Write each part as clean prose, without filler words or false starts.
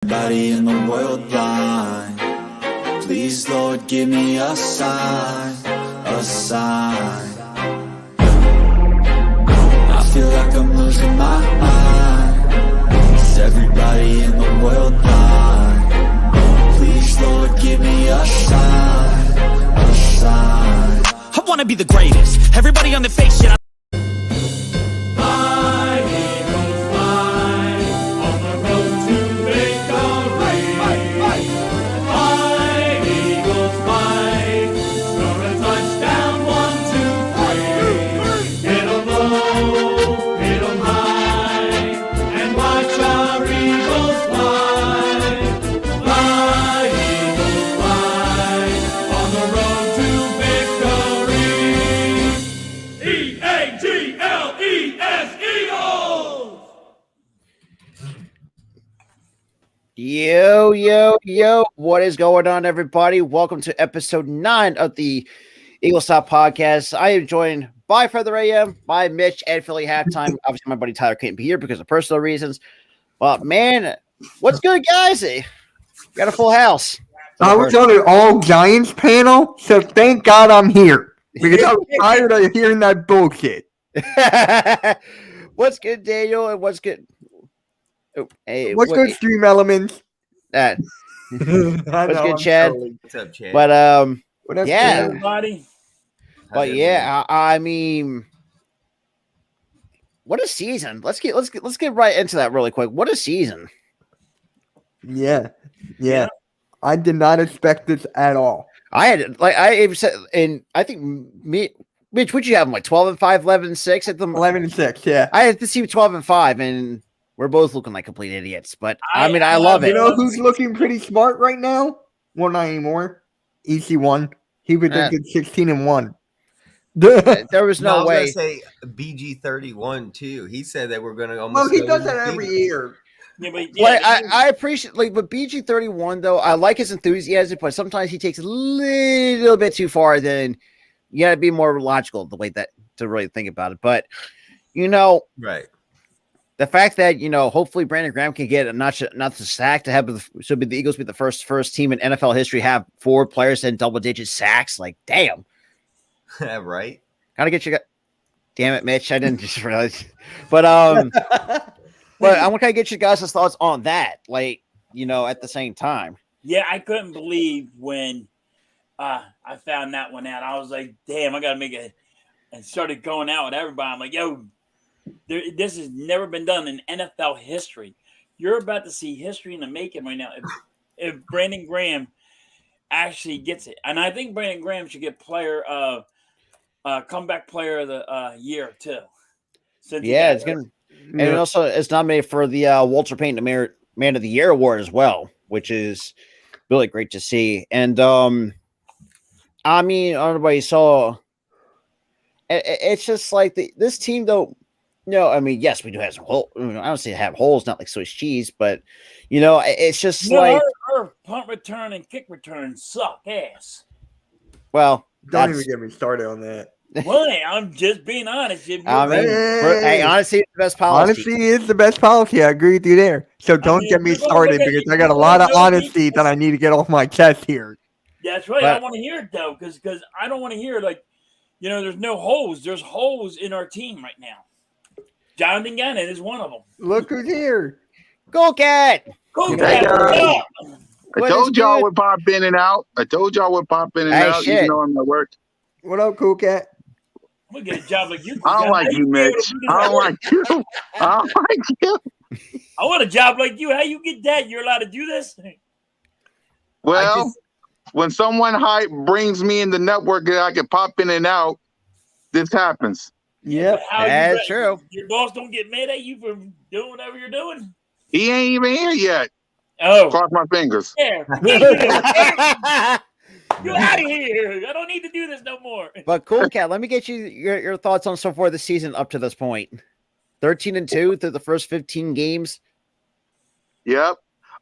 Everybody in the world blind. Please, Lord, give me a sign, a sign. I feel like I'm losing my mind. Is everybody in the world blind? Please, Lord, give me a sign, a sign. I wanna be the greatest. Everybody on the fake shit. Yo, what is going on, everybody? Welcome to episode 9 of the Eagle Stop podcast. I am joined by Feather AM, by Mitch, and Philly Halftime. Obviously, my buddy Tyler can't be here because of personal reasons. But, man, what's good, guys? We got a full house. I was on an all Giants panel, so thank God I'm here because I was tired of hearing that bullshit. What's good, Daniel? And what's good? Oh, hey, what's good, Stream Elements? That. What's good, Chad? What's up, Chad? What up, yeah, everybody. But yeah, I mean, what a season! Let's get right into that really quick. What a season! Yeah. I did not expect this at all. I had I even said, and I think Mitch, would you have them like 12-5, 11-6 at the 11-6? Yeah, I had to see 12-5, and we're both looking like complete idiots. But I mean, I love it. You know who's looking pretty smart right now? Well, not anymore. EC1. He was thinking 16-1. There was no way. I was gonna say BG31 too. He said that we're going to almost. Well, he does that every year. Yeah, but I appreciate but BG31 though. I like his enthusiasm, but sometimes he takes a little bit too far. Then you got to be more logical the way that to really think about it. But right. The fact that hopefully Brandon Graham can get not the sack to have the Eagles be the first team in NFL history have 4 players in double-digit sacks. Like, damn, right? Gotta get you. Damn it, Mitch! I didn't just realize, but but I want to get you guys' thoughts on that. Like, at the same time. Yeah, I couldn't believe when I found that one out. I was like, damn, I gotta make it, and started going out with everybody. I'm like, yo. This has never been done in NFL history. You're about to see history in the making right now. If Brandon Graham actually gets it, and I think Brandon Graham should get comeback player of the year too. Yeah, it's gonna, and also it's nominated for the Walter Payton Man of the Year award as well, which is really great to see. And I mean, everybody saw. It's just like this team though. No, I mean, yes, we do have some holes. I don't say have holes, not like Swiss cheese, but it's just like our punt return and kick return suck ass. Well, don't even get me started on that. Well, I'm just being honest. I mean, hey, honesty is the best policy. Honesty is the best policy. I agree with you there. So don't get me started because I got a lot of honesty that I need to get off my chest here. That's right. I want to hear it though, because I don't want to hear there's no holes. There's holes in our team right now. Jonathan Gannon is one of them. Look who's here. Go Cat! Go Cat! I told y'all would pop in and out. Shit. Even though I'm at work. What up, Cool Cat? I'm going to get a job like you. I don't like you, Mitch. I don't like you. I want a job like you. How you get that? You're allowed to do this? Well, when someone hype brings me in the network that I can pop in and out, this happens. Yep, that's true. Your boss don't get mad at you for doing whatever you're doing? He ain't even here yet. Oh. Cross my fingers. Yeah. You're out of here. I don't need to do this no more. But Cool Cat, let me get you your thoughts on so far the season up to this point. 13-2 through the first 15 games. Yep.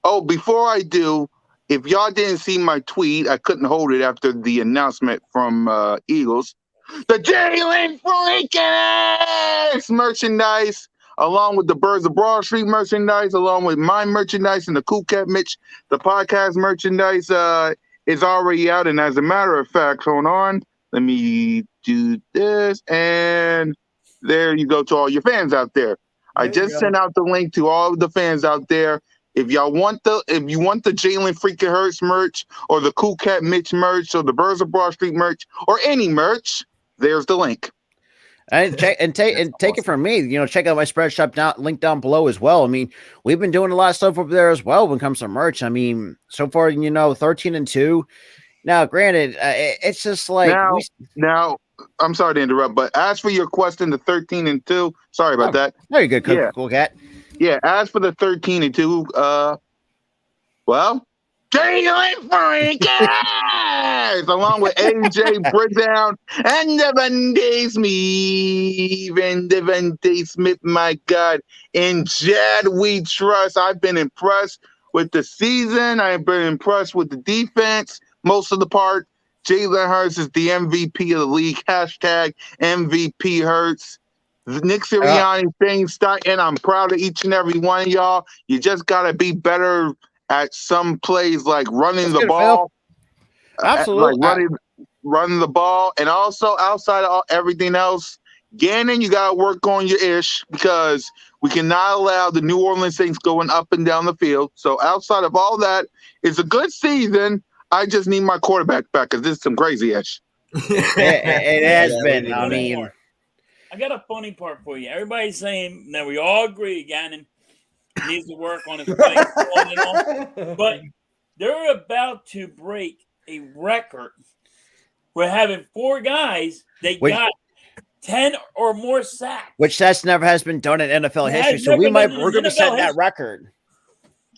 Oh, before I do, if y'all didn't see my tweet, I couldn't hold it after the announcement from Eagles. The Jalen Franken merchandise along with the Birds of Broad Street merchandise, along with my merchandise and the Cool Cat Mitch, the podcast merchandise is already out. And as a matter of fact, hold on, let me do this. And there you go to all your fans out there. I just sent out the link to all of the fans out there. If you want the Jalen freaking Hurts merch or the Cool Cat Mitch merch or the Birds of Broad Street merch or any merch, there's the link. And take it from me. You know, check out my spread shop link down below as well. I mean, we've been doing a lot of stuff over there as well when it comes to merch. I mean, so far, 13-2. Now, granted, it's just like now. I'm sorry to interrupt, but as for your question, the 13-2. Sorry about that. Very good, Cool Cat. Yeah, as for the 13-2, well, Jalen Freakers, along with AJ Briddown and Devontae Smith, my God, and Jed we trust. I've been impressed with the season. I've been impressed with the defense most of the part. Jalen Hurts is the MVP of the league. Hashtag MVP Hurts. Nick Sirianni, Shane Steichen, I'm proud of each and every one of y'all. You just got to be better at some plays like running the ball. Absolutely. Like running the ball. And also outside of everything else, Gannon, you got to work on your ish because we cannot allow the New Orleans Saints going up and down the field. So outside of all that, it's a good season. I just need my quarterback back because this is some crazy ish. It has been. I mean, I got a funny part for you. Everybody's saying that we all agree Gannon needs to work on his play, but they're about to break a record. We're having 4 guys that got 10 or more sacks, which that's never has been done in NFL history. So we're going to be setting that record.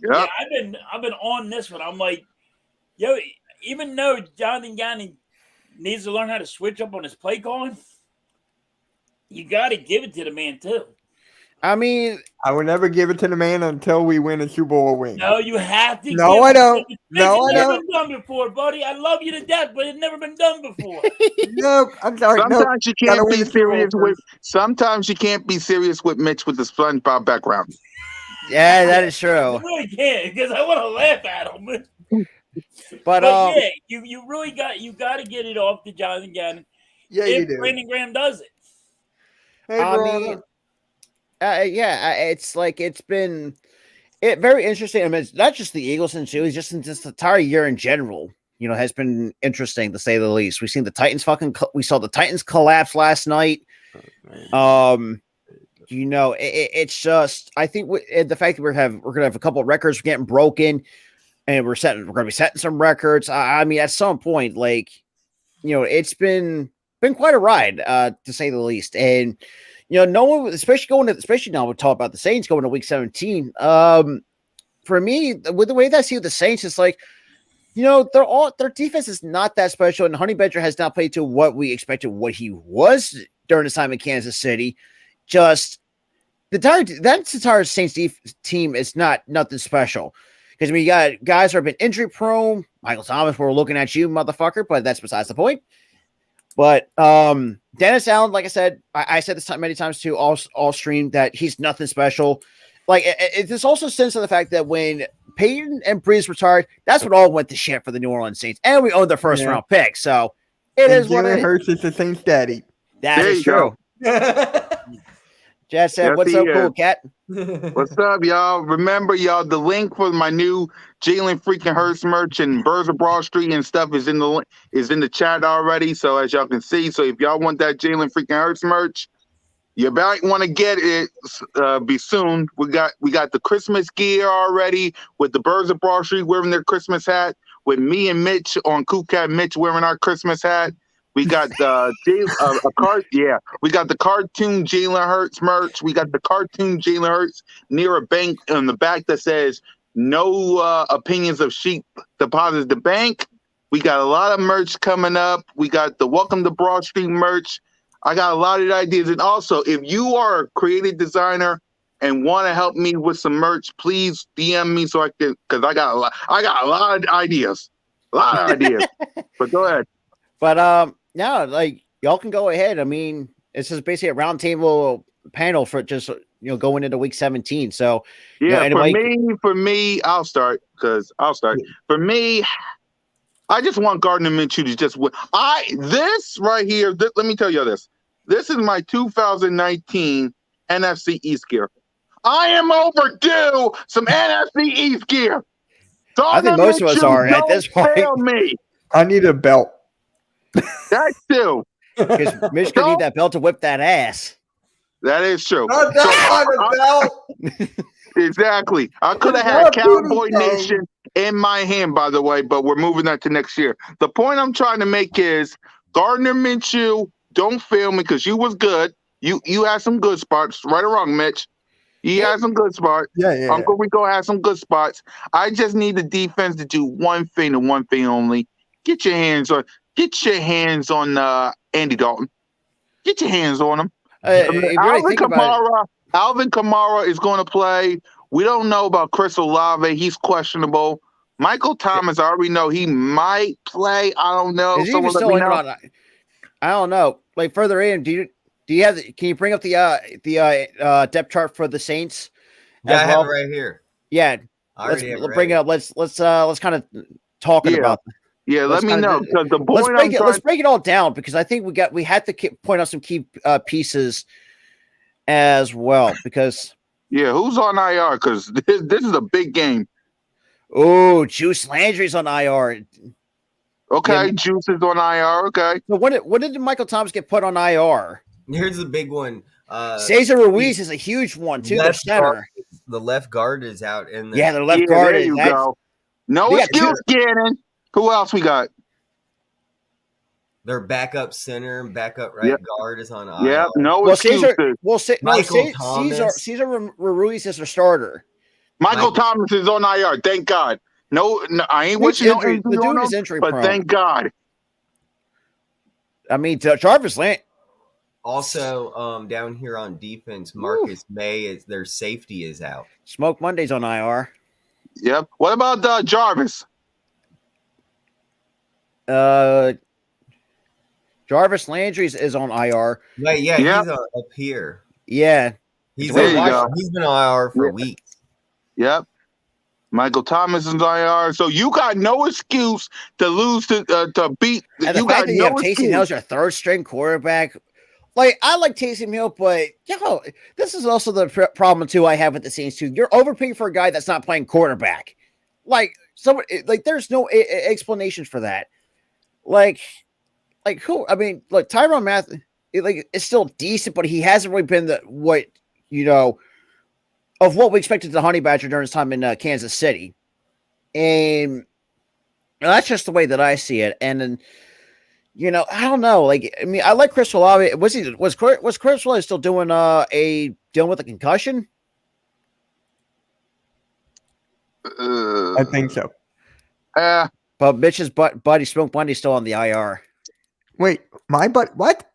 Yep. Yeah, I've been on this one. I'm like, yo, even though Jonathan Gannon needs to learn how to switch up on his play calling, you got to give it to the man too. I mean, I will never give it to the man until we win a Super Bowl ring. No, you have to. No, I don't. No, I don't. It's never been done before, buddy. I love you to death, but it's never been done before. No, I'm sorry. Sometimes you can't be serious with. Sometimes you can't be serious with Mitch with the SpongeBob background. Yeah, that is true. I really can't because I want to laugh at him. But yeah, you really got to get it off to Jonathan Gannon. Yeah, if you do. Brandon Graham does it. Hey, it's like it's been very interesting. I mean, it's not just the Eagles and Steelers, just the entire year in general. Has been interesting to say the least. We've seen the Titans we saw the Titans collapse last night. It's just I think the fact that we're gonna have a couple of records getting broken, and we're gonna be setting some records. I mean, at some point, it's been quite a ride, to say the least. And no one, especially now we talk about the Saints going to Week 17. For me, with the way that I see with the Saints, it's like, their defense is not that special, and Honey Badger has not played to what we expected what he was during his time in Kansas City. Just that entire Saints team is nothing special. Because you got guys who have been injury prone. Michael Thomas, we're looking at you, motherfucker, but that's besides the point. But Dennis Allen, like I said, I said this many times too, all stream, that he's nothing special. Like there's also a sense of the fact that when Peyton and Breeze retired, that's what all went to shit for the New Orleans Saints, and we owned their first round pick. So it is what it is. Hurts is the Saints' daddy. That is true. Jazz said, "What's up, Cool Cat?" What's up, y'all? Remember, y'all, the link for my new Jalen freaking Hurts merch and Birds of Broad Street and stuff is in the chat already. So as y'all can see, so if y'all want that Jalen freaking Hurts merch, you might want to get it. Be soon. We got the Christmas gear already with the Birds of Broad Street wearing their Christmas hat, with me and Mitch on Cool Cat Mitch wearing our Christmas hat. We got we got the cartoon Jalen Hurts merch. We got the cartoon Jalen Hurts near a bank on the back that says "No opinions of sheep deposits the bank." We got a lot of merch coming up. We got the Welcome to Broad Street merch. I got a lot of ideas, and also if you are a creative designer and want to help me with some merch, please DM me so I can, because I got a lot of ideas, But go ahead. But no, like y'all can go ahead. I mean, this is basically a roundtable panel for just going into week 17. So Yeah, anybody, for me, I'll start. For me, I just want Gardner Minshew to just win. This right here, let me tell you this. This is my 2019 NFC East gear. I am overdue some NFC East gear. I think most of us are at this point. Fail me. I need a belt. That too. Because Mitch could need that belt to whip that ass. That is true. Not that kind of belt. Exactly. I could have had Cowboy Nation in my hand, by the way, but we're moving that to next year. The point I'm trying to make is Gardner Minshew, don't fail me because you was good. You had some good spots, right or wrong, Mitch. You had some good spots. Yeah. Uncle Rico had some good spots. I just need the defense to do one thing and one thing only. Get your hands on Andy Dalton. Get your hands on him. Alvin Kamara is going to play. We don't know about Chris Olave. He's questionable. Michael Thomas, I already know he might play. I don't know. Is he even still in on? I don't know. Like further in, do you have? Can you bring up the depth chart for the Saints? Yeah, I have it right here. Yeah, let's bring it up. Let's kind of talk about. Yeah, let me know. Let's break it all down because I think we had to point out some key pieces as well because who's on IR? Because this is a big game. Oh, Juice Landry's on IR. Okay, Juice is on IR. Okay. So what did Michael Thomas get put on IR? Here's the big one. Cesar Ruiz is a huge one too. The center, the left guard is out, and the left guard. There you go. No excuse, Gannon. Who else we got? Their backup center and backup guard is on IR. Yeah, no excuses. Cesar Ruiz is their starter. Michael Thomas is on IR. Thank God. No, I ain't wishing no injury the dude on is him, injury but prone. thank God. I mean, Jarvis Land. Also, down here on defense, Marcus May their safety is out. Smoke Monday's on IR. Yep. What about Jarvis? Jarvis Landry is on IR. Right, he's up here. Yeah. He's been on IR for weeks. Yep. Michael Thomas is on IR. So you got no excuse to lose to beat. And the fact that you have Taysom Hill as your third string quarterback. Like, I like Taysom Hill, but this is also the problem too I have with the Saints too. You're overpaying for a guy that's not playing quarterback. There's no explanation for that. Like who? I mean, look, Tyrann Mathieu, it's still decent, but he hasn't really been of what we expected the Honey Badger during his time in Kansas City, and that's just the way that I see it. And then, I don't know. Like, I mean, I like Chris Olave. Was Chris Olave still doing dealing with a concussion? I think so. But Mitch's buddy Smoke Monday still on the IR. Wait, my butt? What?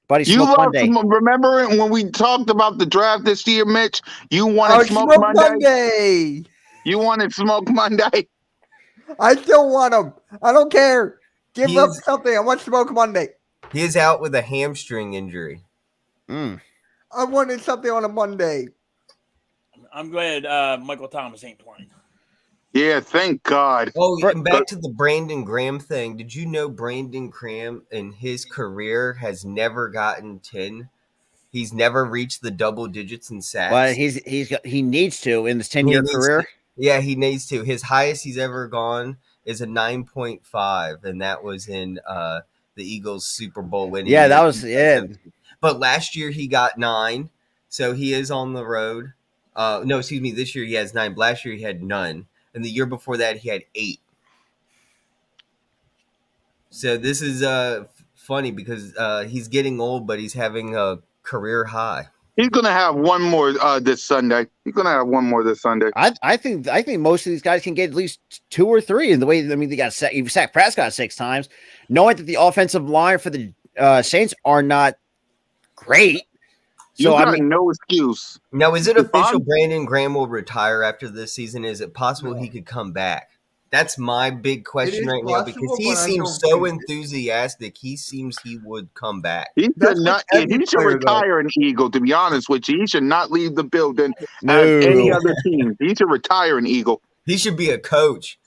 Buddy Smoke Monday. Remember when we talked about the draft this year, Mitch? You wanted Smoke Monday. You wanted Smoke Monday. I still want him. I don't care. Give up something. I want Smoke Monday. He is out with a hamstring injury. I wanted something on a Monday. I'm glad Michael Thomas ain't playing. Yeah, thank God. Oh, back to the Brandon Graham thing. Did you know Brandon Graham in his career has never gotten 10? He's never reached the double digits in sacks. But he needs to in this 10-year career. He needs to. His highest he's ever gone is a 9.5, and that was in the Eagles Super Bowl winning. Yeah, that was But last year he got 9, so he is on the road. This year he has 9. Last year he had none. And the year before that, he had 8. So this is funny because he's getting old, but he's having a career high. He's gonna have one more this Sunday. I think most of these guys can get at least 2 or 3. In the way, I mean, they got Zach Prescott 6 times, knowing that the offensive line for the Saints are not great. So no excuse. Now, is it official Brandon Graham will retire after this season? Is it possible he could come back? That's my big question is right now because possible, he but I seems don't so think it. enthusiastic. He seems he would come back. He should That's not. with every He should player, though. retire an Eagle. To be honest with you, he should not leave the building as No. any other team. He should retire an Eagle. He should be a coach.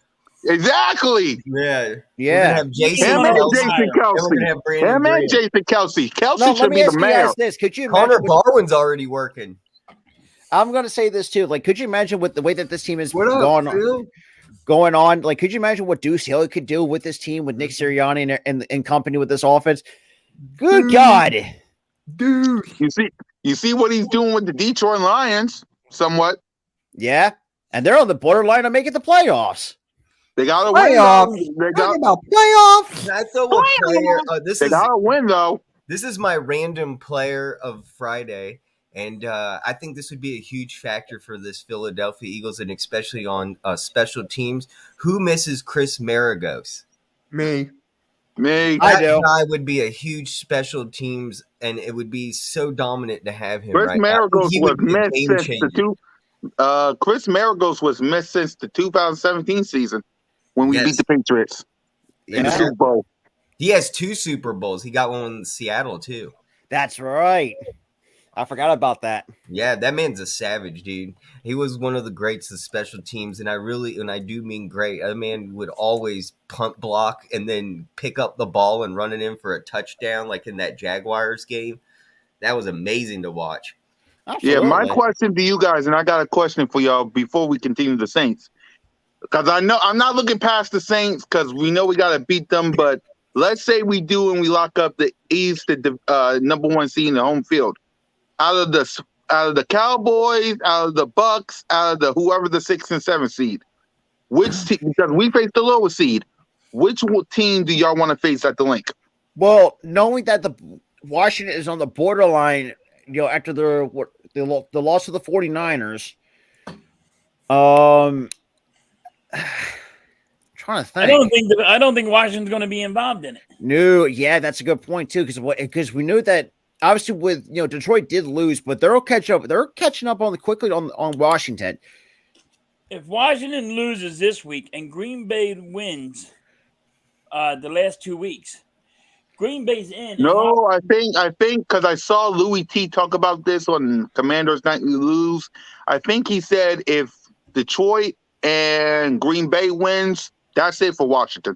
Exactly. Yeah. We're Yeah. gonna have Jason Him Him and Kelsey. Jason And we're Kelsey. gonna have Brandon Him Graham. and Jason Kelsey. Kelsey No, let should me be the ask you mayor. guys this. Could you Connor imagine what, Barwin's already working. I'm going to say this too. Like, could you imagine with the way that this team is What up, going on? Like, could you imagine what Deuce Hill could do with this team with Nick Sirianni and company with this offense? Good Dude. God. Dude. You see what he's doing with the Detroit Lions. Somewhat. Yeah. And they're on the borderline of making the playoffs. They got to win. Playoffs. They Talking got. about playoffs. Can I throw a player? They got to win though. This is my random player of Friday, and I think this would be a huge factor for this Philadelphia Eagles, and especially on special teams. Who misses Chris Maragos? Me. Me. I That do. guy would be a huge special teams, and it would be so dominant to have him. Chris right now. I think Maragos he was would be a missed game since changer. Chris Maragos was missed since the 2017 season when we Yes. beat the Patriots in the Yeah. Super Bowl. He has 2 Super Bowls. He got one in Seattle too. That's right. I forgot about that. Yeah, that man's a savage, dude. He was one of the greats of special teams, and I do mean great. That man would always punt block and then pick up the ball and run it in for a touchdown, like in that Jaguars game. That was amazing to watch. Yeah, my Absolutely. question to you guys, and I got a question for y'all before we continue the Saints, because I know I'm not looking past the Saints because we know we got to beat them. But let's say we do and we lock up the East, the number 1 seed in the home field. Out of the Cowboys, out of the Bucks, out of the whoever the 6th and 7th seed, which team? Because we face the lower seed. Which team do y'all want to face at the link? Well, knowing that the Washington is on the borderline, after the loss of the 49ers, trying to think. I don't think Washington's going to be involved in it. No, yeah, that's a good point too. Because we knew that obviously with Detroit did lose, but they'll catch up. They're catching up quickly on Washington. If Washington loses this week and Green Bay wins the last 2 weeks, Green Bay's in. No, I think because I saw Louis T talk about this on Commanders Nightly Lose. I think he said if Detroit and Green Bay wins, that's it for Washington.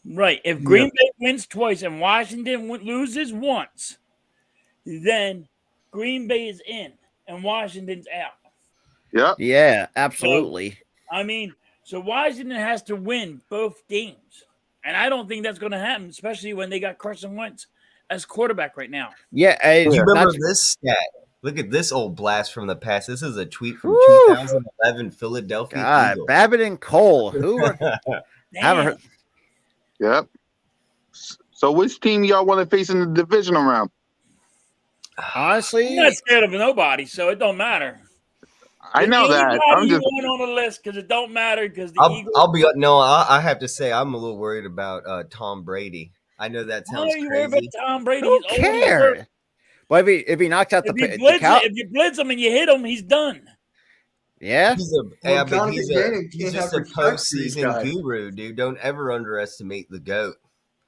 Right. If Green Bay wins twice and Washington loses once, then Green Bay is in and Washington's out. Yeah. Yeah, absolutely. So Washington has to win both games. And I don't think that's going to happen, especially when they got Carson Wentz as quarterback right now. Yeah, You remember that's- this stat? Look at this old blast from the past. This is a tweet from Woo! 2011 Philadelphia God, Eagles. Babbitt and Cole. Who are haven't heard? Yep. So which team y'all want to face in the divisional round? Honestly, I'm not scared of nobody, so it don't matter. I know that. Anybody I'm you just want on the list because it don't matter because the Eagles. I have to say I'm a little worried about Tom Brady. I know that Why sounds are you worried about crazy. Tom Brady? who He's old and hurt. cares? Well, if he knocks out If the you blitz him and you hit him, he's done. yeah, But Jonathan he's Gannon he's can't just have a respect for these postseason guys. guru, dude. Don't ever underestimate the GOAT.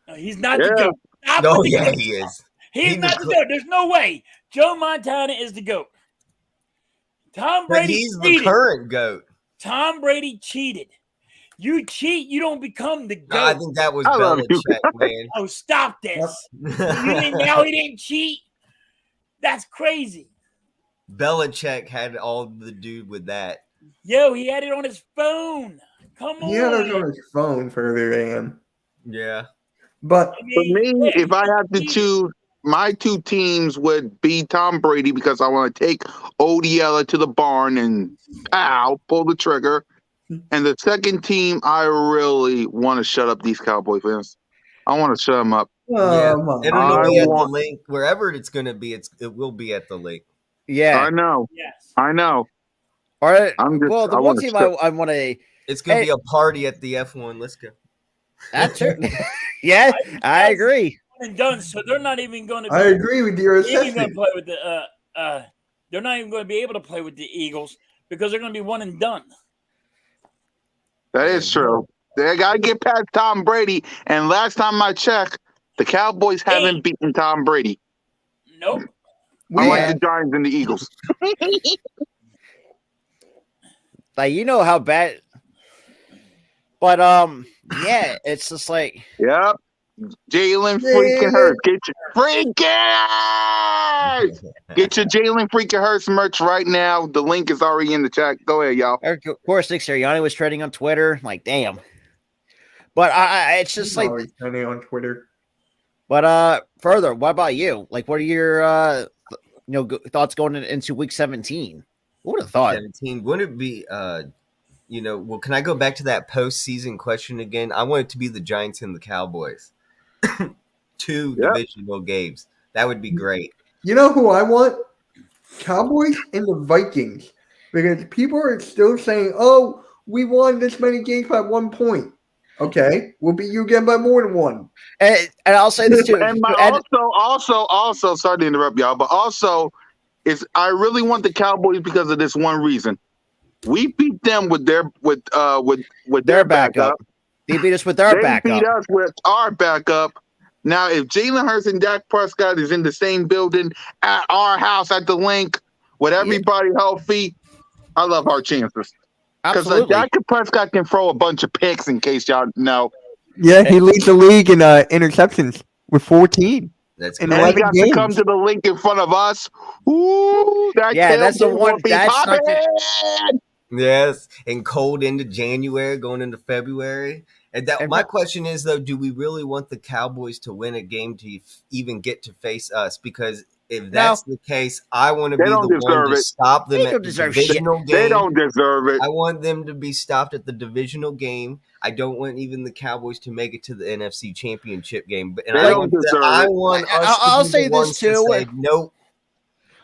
No, he's not Yeah. the GOAT. Stop No, with the yeah, GOAT. he is. He's He not the was- GOAT. There's no way. Joe Montana is the GOAT. Tom But Brady he's the cheated. current GOAT. Tom Brady cheated. You cheat, you don't become the No, I GOAT. think that was I love you. Belichick, man. Oh, stop this. You think now he didn't cheat? That's crazy. Belichick had all the dude with that. Yo, he had it on his phone. Come on. He had it on his phone further than. Yeah. But I for mean, me. yeah, If I have to he- choose, my 2 teams would be Tom Brady because I want to take Odiella to the barn and pull the trigger. And the second team, I really want to shut up these Cowboy fans. I want to shut them up. Yeah. my It'll I be at the want- link. Wherever it's going to be, it will be at the link. yeah. I know. Yes. I know. All right. I'm just- Well, the I one wanna team strip. I want to. It's going to Hey. be a party at the F1. Let's go. That's it. Yeah, I agree. And done. So they're not even going to. I agree with your Even gonna assessment. play with the. They're not even going to be able to play with the Eagles because they're going to be one and done. That is true. They got to get past Tom Brady. And last time I checked, the Cowboys haven't beaten Tom Brady. Nope. Unlike the Giants and the Eagles. Like, you know how bad. But yeah, it's just like, Yep. Jalen freaking Hurts. Get your Jalen freaking Hurts merch right now. The link is already in the chat. Go ahead, y'all. of course, Nick Sirianni was trending on Twitter. Like, damn. But it's just He's like, always trending on Twitter. but further, what about you? Like, what are your thoughts going into week 17? Who would have thought? 17. Wouldn't it be well, can I go back to that postseason question again? I want it to be the Giants and the Cowboys. 2 divisional games. That would be great. You know who I want? Cowboys and the Vikings. Because people are still saying, oh, we won this many games by 1 point. Okay, we'll beat you again by more than 1. And I'll say this too. And also, sorry to interrupt y'all, but also, I really want the Cowboys because of this one reason. We beat them with their backup. They beat us with our backup. They beat us with our backup. Now, if Jalen Hurts and Dak Prescott is in the same building at our house at the link with everybody healthy, I love our chances. Because Dak Prescott can throw a bunch of picks, in case y'all know. Yeah, he leads the league in interceptions with 14. That's and he got to come to the link in front of us. Ooh, that's the one. Yes, and cold into January, going into February. And my question is, though, do we really want the Cowboys to win a game to even get to face us? Because if that's the case, I want to be the one to stop them at the divisional game. They don't deserve it. I want them to be stopped at the divisional game. I don't want even the Cowboys to make it to the NFC Championship game. But I'll say this too. Nope.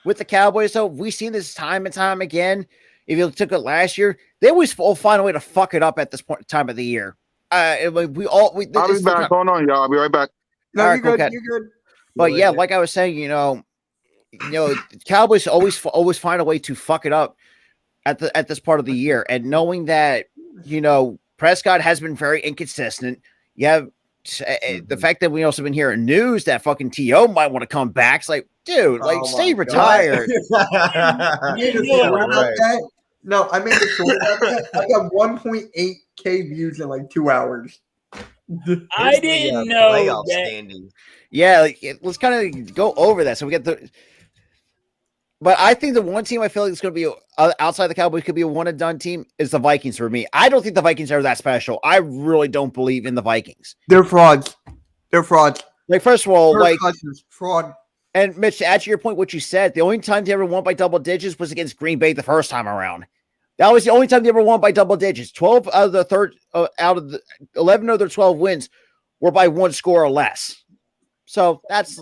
With the Cowboys, though, we've seen this time and time again. If you took it last year, they always find a way to fuck it up at this time of the year. I'll be back. Hold on, y'all. I'll be right back. No, you're good. You're good. But yeah, like I was saying, Cowboys always find a way to fuck it up at this part of the year. And knowing that, Prescott has been very inconsistent. You have the fact that we also been hearing news that fucking T.O. might want to come back. It's like, dude, stay retired. No, I made a story about that. I got 1.8K views in like 2 hours. I didn't know that. Yeah, let's kind of go over that. So we get but I think the one team I feel like it's going to be outside the Cowboys could be a one and done team is the Vikings for me. I don't think the Vikings are that special. I really don't believe in the Vikings. They're frauds. Like, first of all, fraud. And Mitch, to add to your point, what you said, the only time they ever won by double digits was against Green Bay the first time around. That was the only time they ever won by double digits. 11 of their 12 wins were by 1 score or less. So that's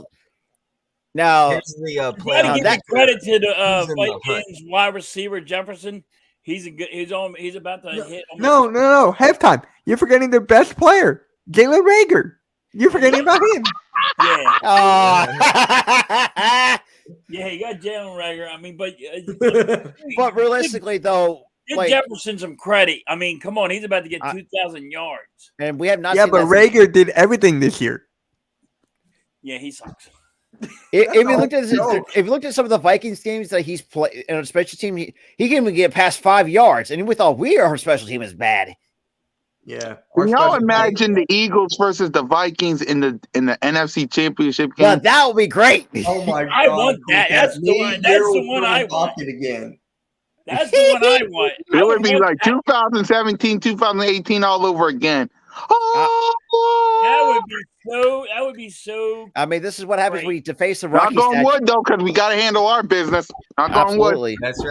now. The gotta give credit to the Vikings wide receiver Jefferson. He's about to hit. No. Halftime. You're forgetting their best player, Jalen Reagor. You're forgetting about him. Yeah. Yeah, you got Jalen Reagor. I mean, but realistically, though, give Jefferson some credit. I mean, come on, he's about to get 2,000 yards. And we have not. Yeah, but Reagor did everything this year. Yeah, he sucks. If you looked at some of the Vikings games that he's played in a special team, he can even get past 5 yards, and we thought our special team is bad. Yeah. Can y'all imagine the Eagles versus the Vikings in the NFC Championship game? Yeah, that would be great. Oh my god! I want that. That's the one I want. Again. That's the one I want. It would be like 2017, 2018 all over again. That would be so. I mean, this is what happens when you deface the Rockies. Not going wood though, because we got to handle our business. Not going wood. That's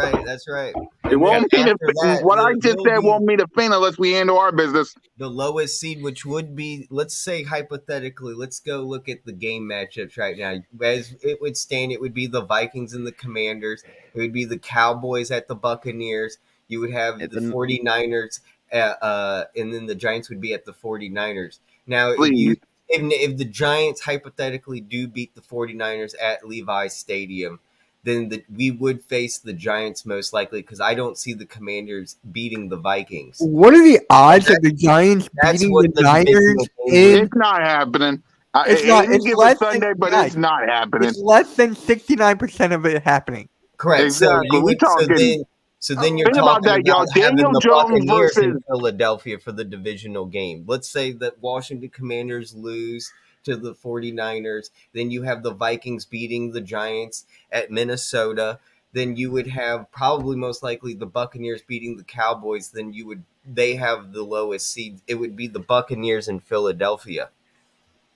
right. It won't mean what I just said won't mean a thing unless we handle our business. The lowest seed, which would be, let's say hypothetically, let's go look at the game matchups right now. As it would stand, it would be the Vikings and the Commanders. It would be the Cowboys at the Buccaneers. You would have the 49ers. And then the Giants would be at the 49ers. Now, if the Giants hypothetically do beat the 49ers at Levi's Stadium, then we would face the Giants most likely, because I don't see the Commanders beating the Vikings. What are the odds of the Giants That's beating what the the Niners divisional game in? It's not happening. It's not. Any It's given less Sunday, than, but guys, it's not happening. it's less than 69% of it happening. Correct. Exactly. So you We would, talking- so then you're Think about talking that, y'all. about having Daniel the Jones Buccaneers in versus- Philadelphia for the divisional game. Let's say that Washington Commanders lose to the 49ers. Then you have the Vikings beating the Giants at Minnesota. Then you would have probably most likely the Buccaneers beating the Cowboys. Then they have the lowest seed. It would be the Buccaneers in Philadelphia.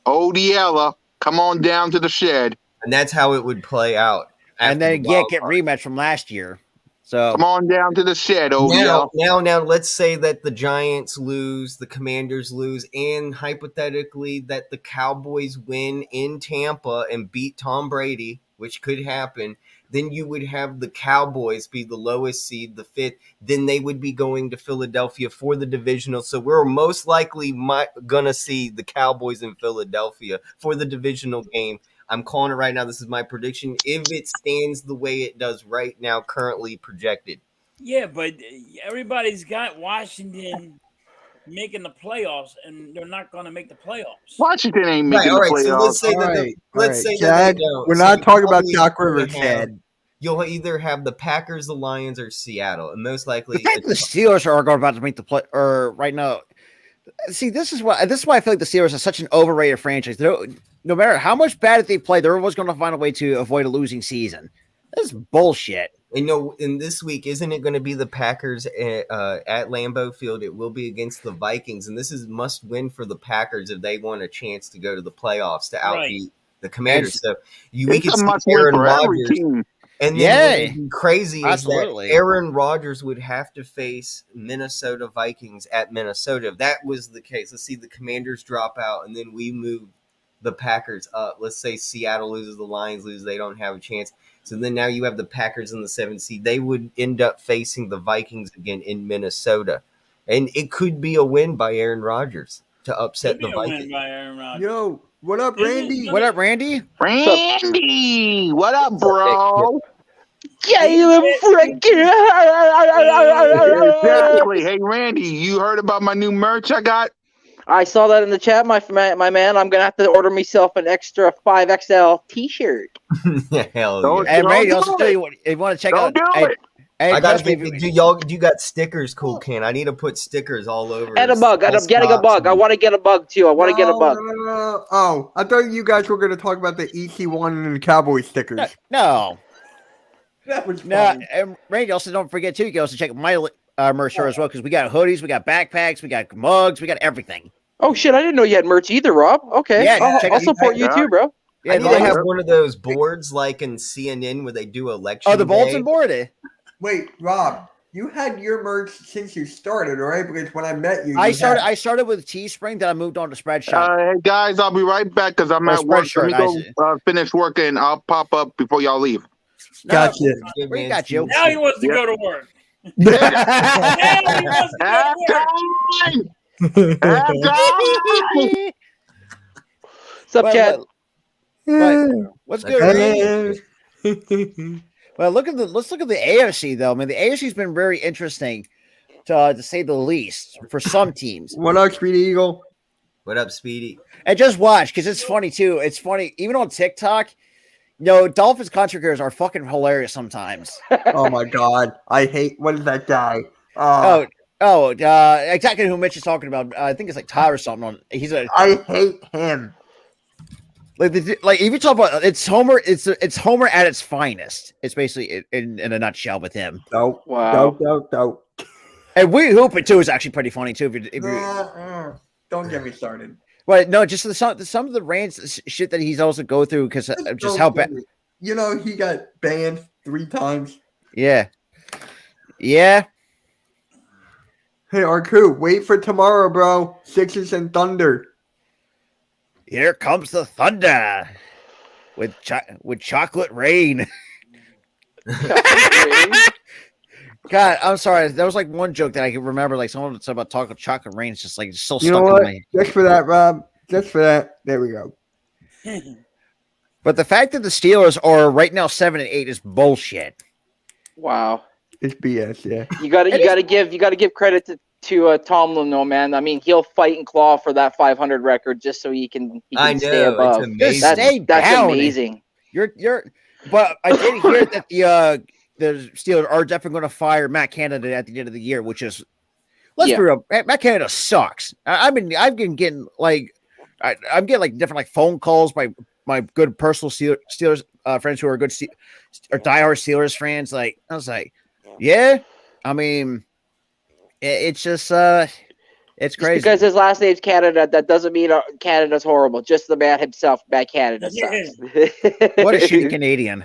Odiella, come on down to the shed. And that's how it would play out. And after then the get wild card. rematch from last year. So Come on down to the shed, Odiella. Now, let's say that the Giants lose, the Commanders lose, and hypothetically that the Cowboys win in Tampa and beat Tom Brady, which could happen. Then you would have the Cowboys be the lowest seed, the 5th. Then they would be going to Philadelphia for the divisional. So we're most likely going to see the Cowboys in Philadelphia for the divisional game. I'm calling it right now. This is my prediction. If it stands the way it does right now, currently projected. Yeah, but everybody's got Washington making the playoffs, and they're not going to make the playoffs. Washington ain't making All right, the so playoffs. let's say that. Alright, Let's say that Chad, they don't. we're So not you talking about probably Doc would Rivers, have- Chad. You'll either have the Packers, the Lions, or Seattle, and most likely the fact that the Steelers are about to make the play, or right now, see, this is why I feel like the Steelers are such an overrated franchise. No matter how much bad they play, they're always going to find a way to avoid a losing season. This is bullshit. in this week, isn't it going to be the Packers at Lambeau Field? It will be against the Vikings, and this is must win for the Packers if they want a chance to go to the playoffs to outbeat the Commanders. So we It's could a see must win Aaron for every Rodgers. team. And then Yeah. what would be crazy is Absolutely. that Aaron Rodgers would have to face Minnesota Vikings at Minnesota. If that was the case, let's see the Commanders drop out, and then we move the Packers up. Let's say Seattle loses, the Lions lose, they don't have a chance. So then now you have the Packers in the 7th seed. They would end up facing the Vikings again in Minnesota. And it could be a win by Aaron Rodgers to upset Could be the a win Vikings. by Aaron Rodgers. Yo, what up, Randy? What up, Randy? Randy, what up, bro? Exactly. Hey, Randy, you heard about my new merch I got? I saw that in the chat, my man. I'm gonna have to order myself an extra 5XL T-shirt. Hell Don't- yeah. And Randy, do also it. tell you what, if you want to check Don't out, do it. Hey, I got trust me, do you got stickers, Cool Can? I need to put stickers all over. And a bug. I'm getting a bug. I want to get a bug too. I want to get a bug. No. Oh, I thought you guys were going to talk about the EC1 and the Cowboy stickers. no. That was No, funny. and Randy, also don't forget too. You can also check my merch store as well because we got hoodies, we got backpacks, we got mugs, we got everything. Oh shit! I didn't know you had merch either, Rob. Okay, Yeah, check I'll it- support you too, bro. Yeah, I need to like- have one of those boards like in CNN where they do election. oh, the bulletin day. board. Wait, Rob, you had your merch since you started, right? Because when I met you, I you started. had- I started with Teespring, then I moved on to Spreadshop. Hey, guys, I'll be right back because I'm Oh, at work. Let me Spreadshirt, I go see. finish working. I'll pop up before y'all leave. Gotcha. Good We man, got you. Now he wants to Yeah. go to work. Now he wants to go Half to work. time! Half time! What's up, Chad? What's good, Randy? Well, let's look at the AFC though. I mean, the AFC's been very interesting, to say the least, for some teams. What up, Speedy Eagle? What up, Speedy? And just watch because it's funny too. It's funny even on TikTok. Dolphins content creators are fucking hilarious sometimes. Oh my god, I hate. What is that guy? Exactly who Mitch is talking about. I think it's like Ty or something. I hate him. Like if you talk about it's Homer. It's Homer at its finest. It's basically in a nutshell with him. Nope. Wow. Nope. And We Hoop It too is actually pretty funny too. If you Don't get me started. But no, just some of the rants shit that he's also go through because just Don't how get bad. me- You know, he got banned 3 times. Yeah. Hey, Arku, wait for tomorrow, bro. Sixers and Thunder. Here comes the thunder with chocolate rain. God, I'm sorry. That was like one joke that I can remember. Like someone said about chocolate rain. It's just like so You know stuck in what? my. Just for that, Rob. Just for that. There we go. But the fact that the Steelers are right now 7-8 is bullshit. Wow. It's BS. Yeah. You gotta give credit to Tomlin, though, man. I mean, he'll fight and claw for that 500 record just so he can I stay know, above. it's amazing. That's down. amazing. But I did hear that the Steelers are definitely going to fire Matt Canada at the end of the year, which is, let's be real, Matt Canada sucks. I've been getting I'm getting like different like phone calls by my good personal Steelers friends who are good or diehard Steelers fans. Like, I was like, yeah, I mean, it's just it's crazy. Just because his last name's Canada, that doesn't mean Canada's horrible. Just the man himself, bad Canada sucks. What a shitty Canadian.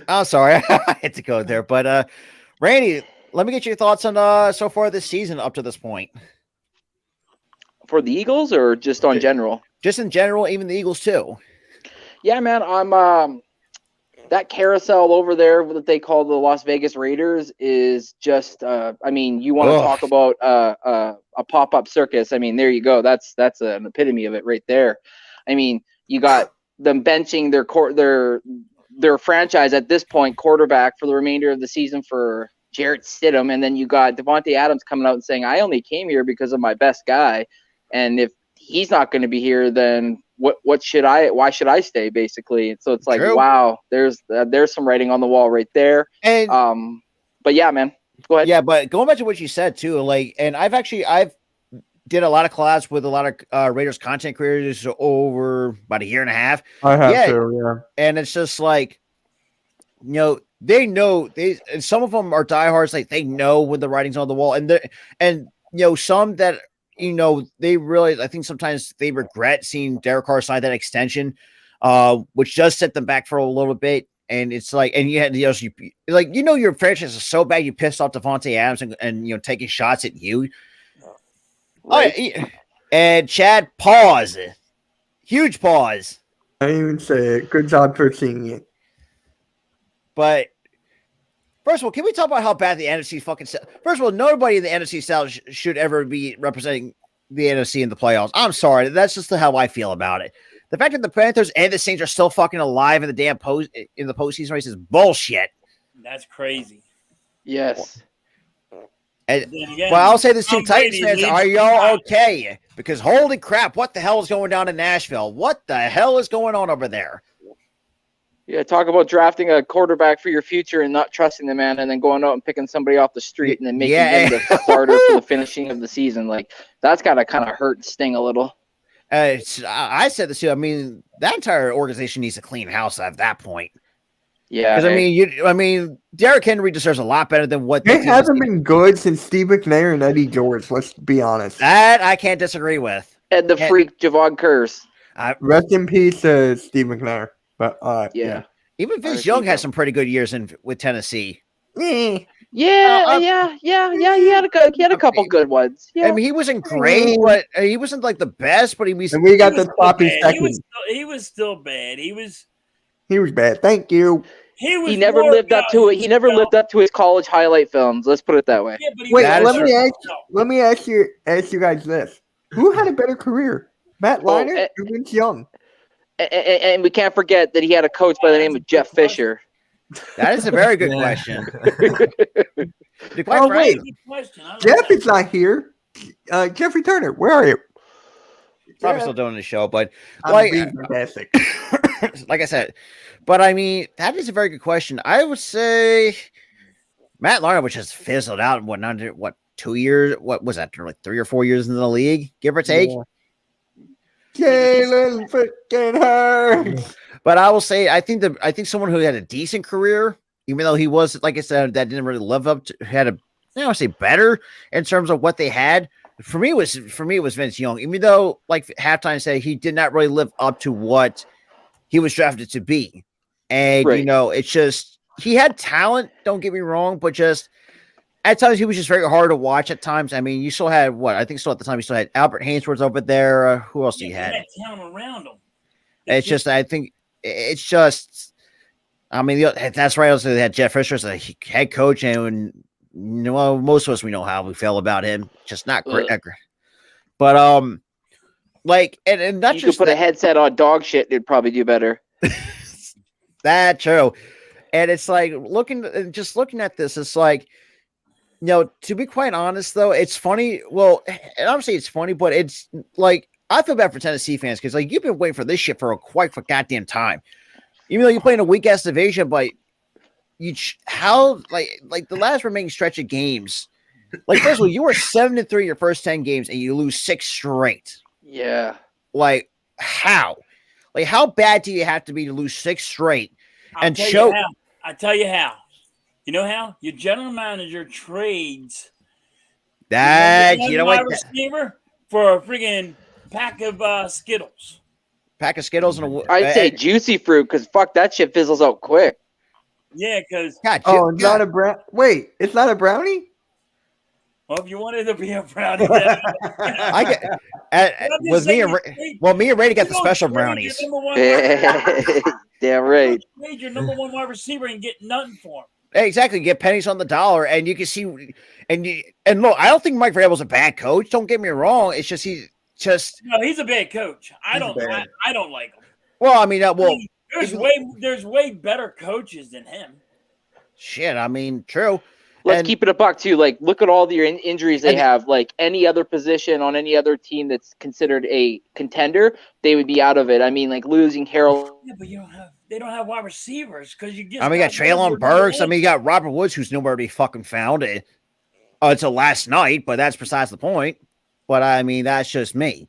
Oh, sorry, I had to go there. But Randy, let me get your thoughts on so far this season up to this point. For the Eagles or just on general? Just in general, even the Eagles too. Yeah, man. I'm that carousel over there that they call the Las Vegas Raiders is just I mean, you want to talk about a pop-up circus. I mean, there you go. That's an epitome of it right there. I mean, you got them benching their franchise at this point quarterback for the remainder of the season for Jarrett Stidham, and then you got Devontae Adams coming out and saying, I only came here because of my best guy, and if he's not going to be here, then why should I stay, basically? So it's like, True. wow, there's some writing on the wall right there. And but yeah, man, go ahead. Yeah, but going back to what you said too, like, and I've did a lot of collabs with a lot of Raiders content creators over about a year and a half. I have to, yeah. And it's just like, they know and some of them are diehards, like they know when the writing's on the wall, and some that they really, I think sometimes they regret seeing Derek Carr sign that extension, which does set them back for a little bit. And it's like, and you had your franchise is so bad you pissed off Devontae Adams and taking shots at you. Right. And Chad, pause. Huge pause. I didn't even say it. Good job for seeing it. But first of all, can we talk about how bad the NFC fucking? First of all, nobody in the NFC South should ever be representing the NFC in the playoffs. I'm sorry, that's just how I feel about it. The fact that the Panthers and the Saints are still fucking alive in the damn in the postseason race is bullshit. That's crazy. Yes. And, Again, well, I'll say this to Titans fans: leads are the y'all crowd. okay? Because holy crap, what the hell is going down in Nashville? What the hell is going on over there? Yeah, talk about drafting a quarterback for your future and not trusting the man, and then going out and picking somebody off the street and then making him the starter for the finishing of the season. Like, that's got to kind of hurt and sting a little. I said this too. I mean, that entire organization needs to clean house at that point. Yeah, Because I mean, Derrick Henry deserves a lot better than what They haven't been good since Steve McNair and Eddie George. Let's be honest. That I can't disagree with. and the freak Javon Curse. Rest in peace, Steve McNair. But Yeah. Even Vince Young had some pretty good years with Tennessee. Yeah. He had a couple good ones. Yeah. I mean, he wasn't great, but he wasn't like the best. But he was. And we got He was the sloppy still bad. second. He was still bad. He was bad. Thank you. was. He never more lived up about to it. He never himself. lived up to his college highlight films. Let's put it that way. Yeah, but he Wait, That was is let me ask you guys this: who had a better career, Matt Leinart or Vince Young? And we can't forget that he had a coach by the name of Jeff Fisher. That is a very good question. Quite Oh, wait. Good question. I don't Jeff know. is not here. Jeffrey Turner, where are you? Probably still doing the show, but I'm like, being fantastic. like I said, but I mean, that is a very good question. I would say Matt Leinart, which has fizzled out in what 2 years? What was that? Like 3 or 4 years in the league, give or take. Yeah. Jalen freaking Hurts. But I will say, I think someone who had a decent career, even though he was, like I said, that didn't really live up to, had a, I don't want to say better in terms of what they had. For me, it was Vince Young. Even though, like halftime said, he did not really live up to what he was drafted to be. And Right. it's just he had talent. Don't get me wrong, but just at times he was just very hard to watch. At times, I mean, you still had what I think still at the time you still had Albert Hainsworth over there. Who else do you He had? had talent around him. It's just, I think it's just, I mean, that's right. Also, they had Jeff Fisher as a head coach, and most of us, we know how we feel about him. Just not great. But Like, and not You just could put a that, headset on dog shit, it'd probably do better. that true. And it's like looking at this, it's like, to be quite honest, though, it's funny. Well, and obviously it's funny, but it's like I feel bad for Tennessee fans because like you've been waiting for this shit for goddamn time. Even though you're playing a weak ass division, but how the last remaining stretch of games, like first of all, you were 7-3 your first 10 games and you lose 6 straight. Yeah. Like how? Like how bad do you have to be to lose 6 straight? I'll tell you how. You know how? Your general manager trades that wide receiver for a friggin' pack of Skittles. Pack of Skittles and I'd say juicy fruit because fuck that shit fizzles out quick. Yeah, because it's not a brown. Wait, it's not a brownie. well, if you wanted to be a brownie, I get with me and me and Ray got the special brownies. Damn right. Trade your number one wide receiver and get nothing for him. Exactly, get pennies on the dollar, and you can see, and look, I don't think Mike Vrabel's a bad coach. Don't get me wrong. It's just no, he's a bad coach. I don't like him. Well, I mean, there's way better coaches than him. Shit, I mean, true. Let's keep it a buck too. Like, look at all the injuries they have. Like any other position on any other team that's considered a contender, they would be out of it. I mean, like losing Harold. Yeah, but they don't have wide receivers because you just. I mean, you got Treylon Burks. I mean, you got Robert Woods, who's nowhere to be fucking found. Until last night, but that's besides the point. But I mean, that's just me.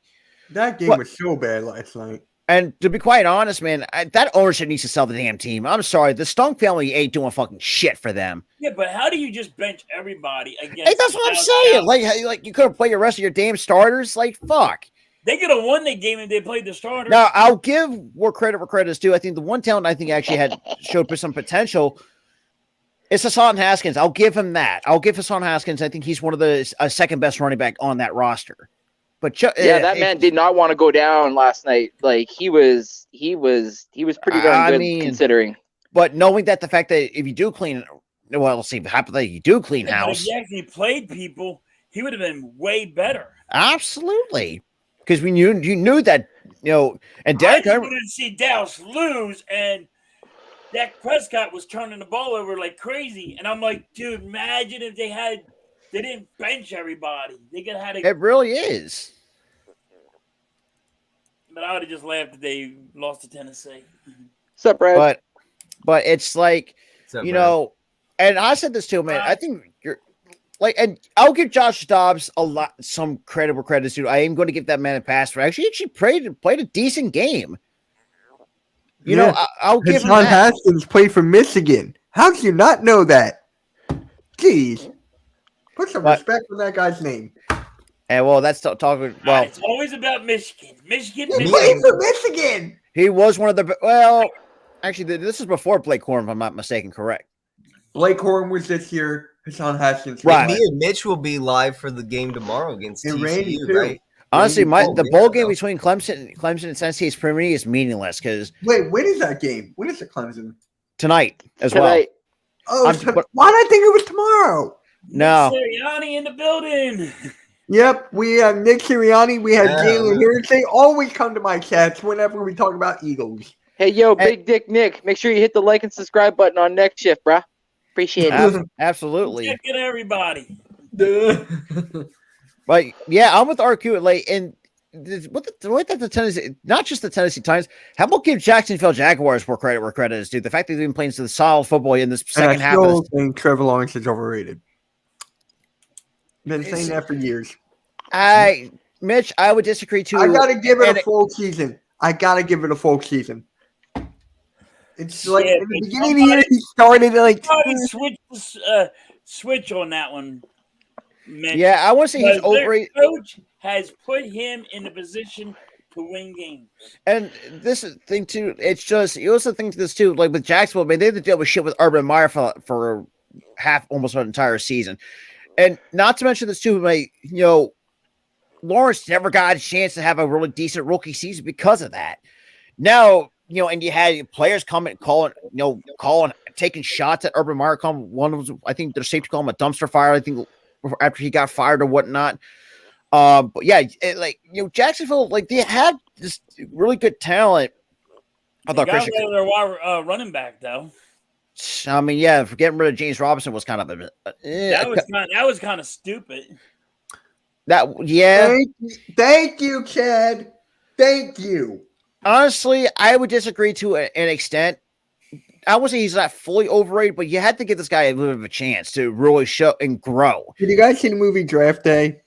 That game was so bad last night. And to be quite honest, man, that ownership needs to sell the damn team. I'm sorry. The Stunk family ain't doing fucking shit for them. Yeah, but how do you just bench everybody against? Hey, that's what I'm saying. Like you could have played the rest of your damn starters. Like, fuck. They could have won the game if they played the starters. Now, I'll give where credit is due. I think the one talent I think actually showed some potential is Hassan Haskins. I'll give him that. I'll give Hassan Haskins. I think he's one of the second best running back on that roster. But that man did not want to go down last night. Like he was pretty darn good considering. But knowing that the fact that if you do clean, well, let's see, hypothetically you do clean house. If he actually played people, he would have been way better. Absolutely, because you knew that and Derek. I didn't see Dallas lose, and Dak Prescott was turning the ball over like crazy, and I'm like, dude, imagine if they didn't bench everybody. They could have had It really is. But I would have just laughed if they lost to Tennessee. What's up, Brad? But it's like, and I said this too, man. I think you're like, and I'll give Josh Dobbs some credit where credit's due. I am going to give that man a pass for actually played a decent game. I'll give him that. Haskins played for Michigan. How did you not know that? Jeez. Put some respect on that guy's name. And well, that's talking. Well, it's always about Michigan. Michigan. He played for Michigan. He was one of the. Well, actually, this is before Blake Corum, if I'm not mistaken. Correct. Blake Corum was this year. Hassan Haskins. Right. Me and Mitch will be live for the game tomorrow against TCU, right? Honestly, the bowl game between Clemson and San State's Premier is meaningless because. Wait, when is that game? When is it Clemson? Tonight as well. Oh, why did I think it was tomorrow? No. Sirianni in the building. Yep, we have Nick Sirianni. We have Jalen here. They always come to my chats whenever we talk about Eagles. Hey, yo, Big Dick Nick, make sure you hit the like and subscribe button on Next Shift, bruh. Appreciate it. Absolutely. Check it, everybody. But yeah, I'm with RQ. Like, and the way that the Tennessee, not just the Tennessee Titans, how about give Jacksonville Jaguars where credit is due? The fact that they've been playing some solid football in this second half. I think Trevor Lawrence is overrated. Been saying that for years. Mitch, I would disagree too. I gotta give it a full season. It's like in the beginning of the year, he started like switch on that one. Mitch. Yeah, I want to say he's overrated. Coach has put him in the position to win games. And this thing too, it's just you also think this too, like with Jacksonville, man, they had to deal with shit with Urban Meyer for almost an entire season. And not to mention this too, like, Lawrence never got a chance to have a really decent rookie season because of that. Now, and you had players calling, taking shots at Urban Meyer. One was, I think, their safety called him a dumpster fire. I think after he got fired or whatnot. But yeah, Jacksonville, like they had this really good talent. I They thought got Christian. rid of their running back though. I mean, yeah, for getting rid of James Robinson was kind of That was kind of stupid. Yeah. Thank you, Chad. Thank you. Honestly, I would disagree to an extent. I would say he's not fully overrated, but you had to give this guy a little bit of a chance to really show and grow. Did you guys see the movie Draft Day?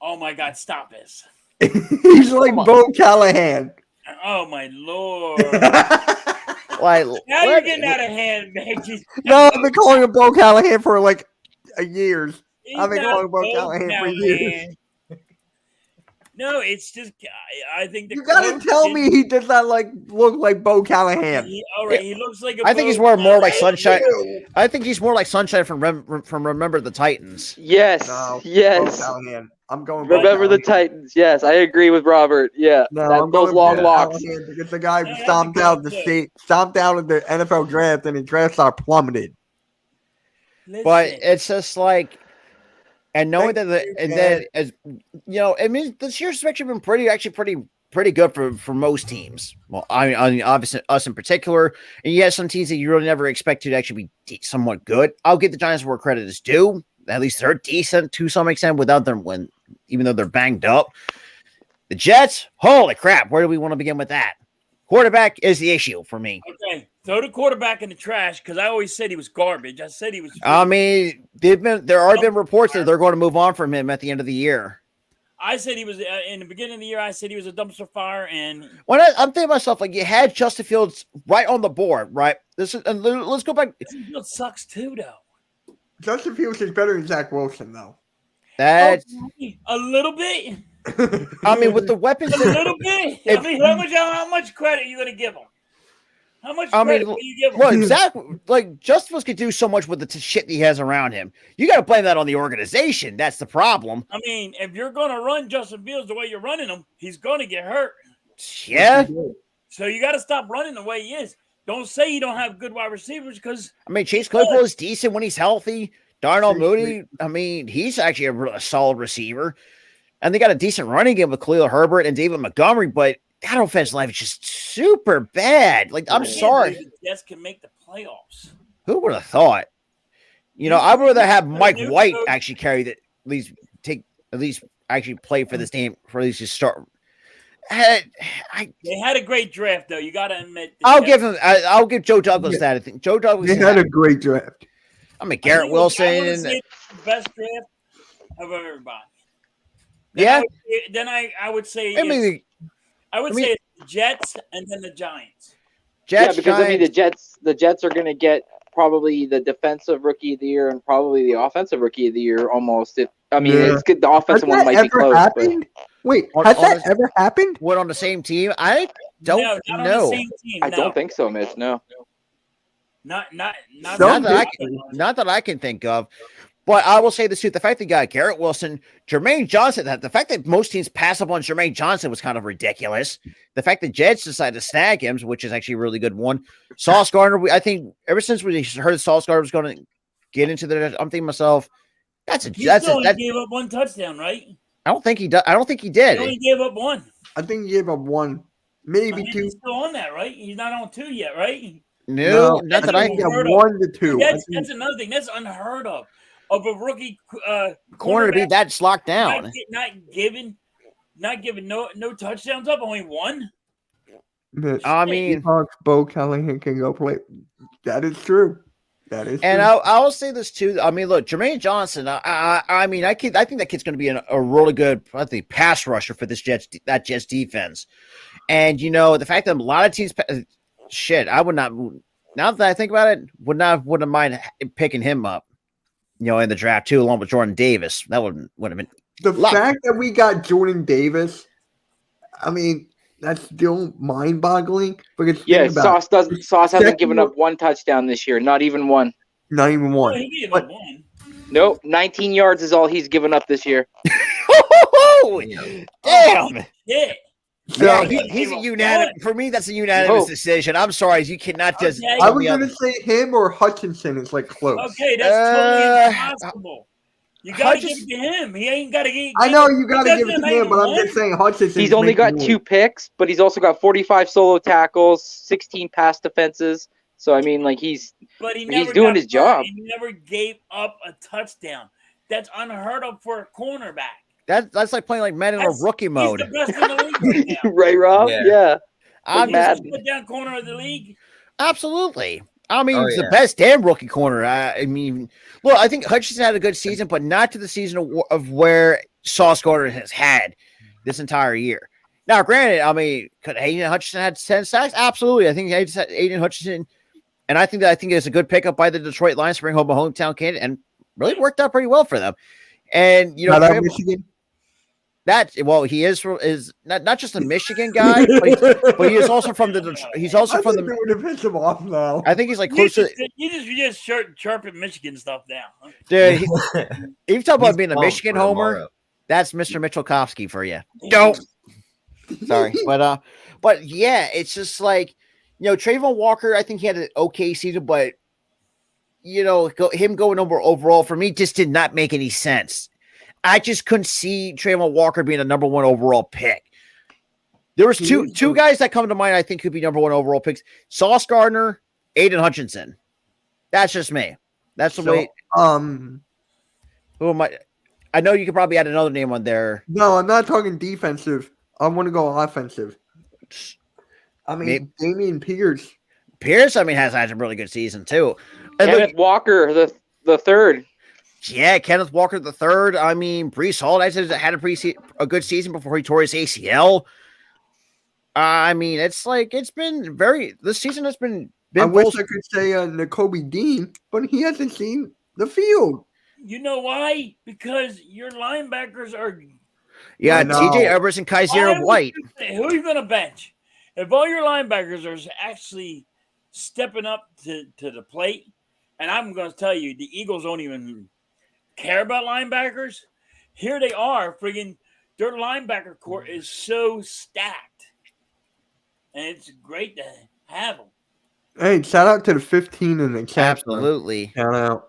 Oh my God! Stop this. He's like Bo Callahan. Oh my Lord! Like, now you're getting out of hand, man. No, I've been calling him Bo Callahan for like years. He's I've been not calling him Bo Bo Callahan for Callahan. years. No, it's just I think the You gotta tell me he does not look like Bo Callahan. He looks like. I think he's more like Sunshine. I think he's more like Sunshine from Remember the Titans. Yes, No, yes. Bo Callahan. I'm going. Remember the Titans. Yes, I agree with Robert. Yeah, No, I'm those going long Bo locks. Callahan because the guy stomped out the NFL draft and his draft stock plummeted. But it's just like, and knowing Thank that, you, and Chad. then as you know, I mean, this year's actually been pretty good for most teams. Well, I mean, obviously us in particular, and you have some teams that you really never expect to actually be somewhat good. I'll give the Giants where credit is due. At least they're decent to some extent without them even though they're banged up. The Jets, holy crap! Where do we want to begin with that? Quarterback is the issue for me. Okay, throw the quarterback in the trash because I always said he was garbage. I said he was. I mean, there have been reports that they're going to move on from him at the end of the year. I said he was in the beginning of the year. I said he was a dumpster fire, and When I'm thinking to myself, like you had Justin Fields right on the board, right? Let's go back. Field sucks too, though. Justin Fields is better than Zach Wilson, though. That's, A little bit, I mean, with the weapons, a little bit. I mean, how much credit are you going to give him? How much credit will you give him? look, Zach, like Justin Fields could do so much with the shit he has around him. You got to blame that on the organization. That's the problem. I mean, if you're going to run Justin Fields the way you're running him, he's going to get hurt. Yeah, So you got to stop running the way he is. Don't say you don't have good wide receivers because I mean, Chase Claypool is decent when he's healthy. Darnell Mooney, I mean, he's actually a solid receiver. And they got a decent running game with Khalil Herbert and David Montgomery, but that offensive line is just super bad. Like, I'm sorry. The Jets can make the playoffs. Who would have thought? You know, I'd rather have Mike White actually carry that, at least actually play for this team, for at least just start. They had a great draft, though. You got to admit. I'll give Joe Douglas that. I think Joe Douglas They had a great draft. I mean, Garrett Wilson. Best draft of everybody. Yeah. Then I would say. I mean, say it's the Jets and then the Giants. Jets, yeah, because Giants, I mean the Jets are going to get probably the defensive rookie of the year and probably the offensive rookie of the year almost. It's good. The offensive one might be close. Happened? Wait, has that ever happened? What, on the same team? I don't not know. On the same team, I don't think so, Mitch. No. Not Not that I can think of. But I will say this too: the fact that you got Garrett Wilson, Jermaine Johnson, the fact that most teams pass up on Jermaine Johnson was kind of ridiculous. The fact that Jets decided to snag him, which is actually a really good one. Sauce Gardner, I think ever since we heard Sauce Gardner was going to get into the, I'm thinking to myself, he only gave up one touchdown, right? I don't think he does. I don't think he did. He only gave up one. I think he gave up one, maybe two. He's still on that, right? He's not on two yet, right? No, not that I think he got 1 to 2. That's another thing. That's unheard of a rookie corner to be that locked down. Not giving no touchdowns up, only one. I mean, Bo Callahan can go play. That is true. That is and true. I'll say this too. I mean, look, Jermaine Johnson. I mean, I think that kid's going to be a really good, I think, pass rusher for this Jets defense. And you know, the fact that a lot of teams, I would not. Now that I think about it, wouldn't mind picking him up. You know, in the draft too, along with Jordan Davis. That would have been the fact that we got Jordan Davis. I mean, that's still mind-boggling. Because Sauce hasn't given up one touchdown this year. Not even one. Not even one. He gave up one. Nope, 19 yards is all he's given up this year. Damn. Yeah. Yeah, he's a unanimous. For me, that's a unanimous decision. I'm sorry, you cannot just. I was going to say him or Hutchinson is like close. Okay, that's totally impossible. You got to give it to him. He ain't got to get. I know you got to give it to him him, but I'm just saying Hutchinson. He's only got 2 picks, but he's also got 45 solo tackles, 16 pass defenses. So I mean, like he's doing his job. He never gave up a touchdown. That's unheard of for a cornerback. That's like playing like Madden in a rookie mode. He's the best in the league right now. Right, Rob? Yeah. I'm just put down corner of the league. Absolutely. I mean, he's the best damn rookie corner. I mean, look, I think Hutchinson had a good season, but not to the season of where Sauce Gardner has had this entire year. Now, granted, I mean, could Aiden Hutchinson had 10 sacks? Absolutely. I think Aiden Hutchinson, and I think it's a good pickup by the Detroit Lions to bring home a hometown candidate, and really worked out pretty well for them. And you know, Michigan. He is not just a Michigan guy, but he is also from the. He's also from the. To piss him off now. I think he's like close to. You just chirping Michigan stuff down, huh? Dude. If you talk about being a Michigan homer, that's Mr. Michalkowski for you. Don't. Sorry, but yeah, it's just like, you know, Trayvon Walker. I think he had an okay season, but you know, him going over overall for me just did not make any sense. I just couldn't see Trayvon Walker being a number 1 overall pick. There was two guys that come to mind I think could be number 1 overall picks: Sauce Gardner, Aiden Hutchinson. That's just me. That's the way. Who am I? I know you could probably add another name on there. No, I'm not talking defensive. I want to go offensive. I mean, Damian Pierce. Pierce, I mean, has had a really good season too. Kenneth Walker, the third. Yeah, Kenneth Walker the third. I mean, Breece Hall had a good season before he tore his ACL. I mean, it's been this season has been. I wish I could say Nakobe Dean, but he hasn't seen the field. You know why? Because your linebackers are. Yeah, TJ Edwards and Kaiser White. Who are you going to bench? If all your linebackers are actually stepping up to the plate, and I'm going to tell you, the Eagles don't even care about linebackers. Here they are, friggin' their linebacker core is so stacked, and it's great to have them. Hey, shout out to the 15 in the cap. Absolutely, shout out.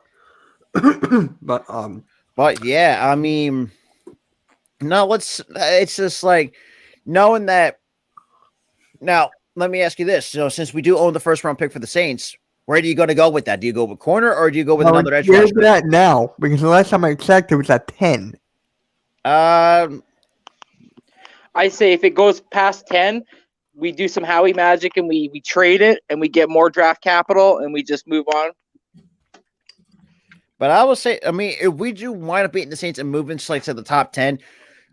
but yeah, I mean, no, it's just like knowing that. Now, let me ask you this: so, since we do own the first round pick for the Saints, where do you go to go with that? Do you go with corner or do you go with another edge rusher? Where's that now? Because the last time I checked, it was at 10. I say if it goes past 10, we do some Howie magic and we trade it and we get more draft capital and we just move on. But I will say, I mean, if we do wind up beating the Saints and moving to the top 10,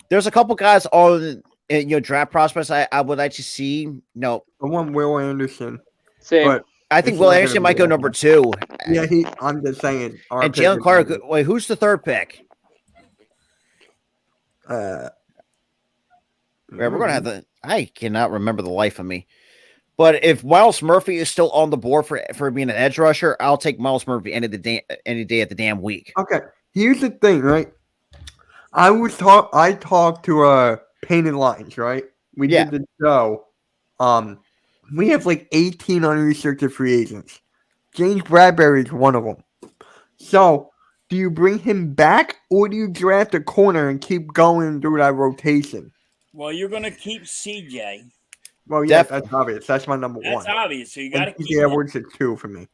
there's a couple guys on draft prospects I would like to see. No, I want Will Anderson. Same. But I think Will Anderson might go number 2. Yeah, I'm just saying. And Jalen Clark. Wait, who's the third pick? We're gonna have I cannot remember the life of me. But if Miles Murphy is still on the board for being an edge rusher, I'll take Miles Murphy any day of the damn week. Okay, here's the thing, right? I talked to Painted Lines, right? We did the show. We have like 18 unrestricted free agents. James Bradbury is one of them. So, do you bring him back or do you draft a corner and keep going through that rotation? Well, you're going to keep CJ. Well, yeah, that's obvious. That's my number 1. That's obvious. So you got to keep TJ Edwards at 2 for me.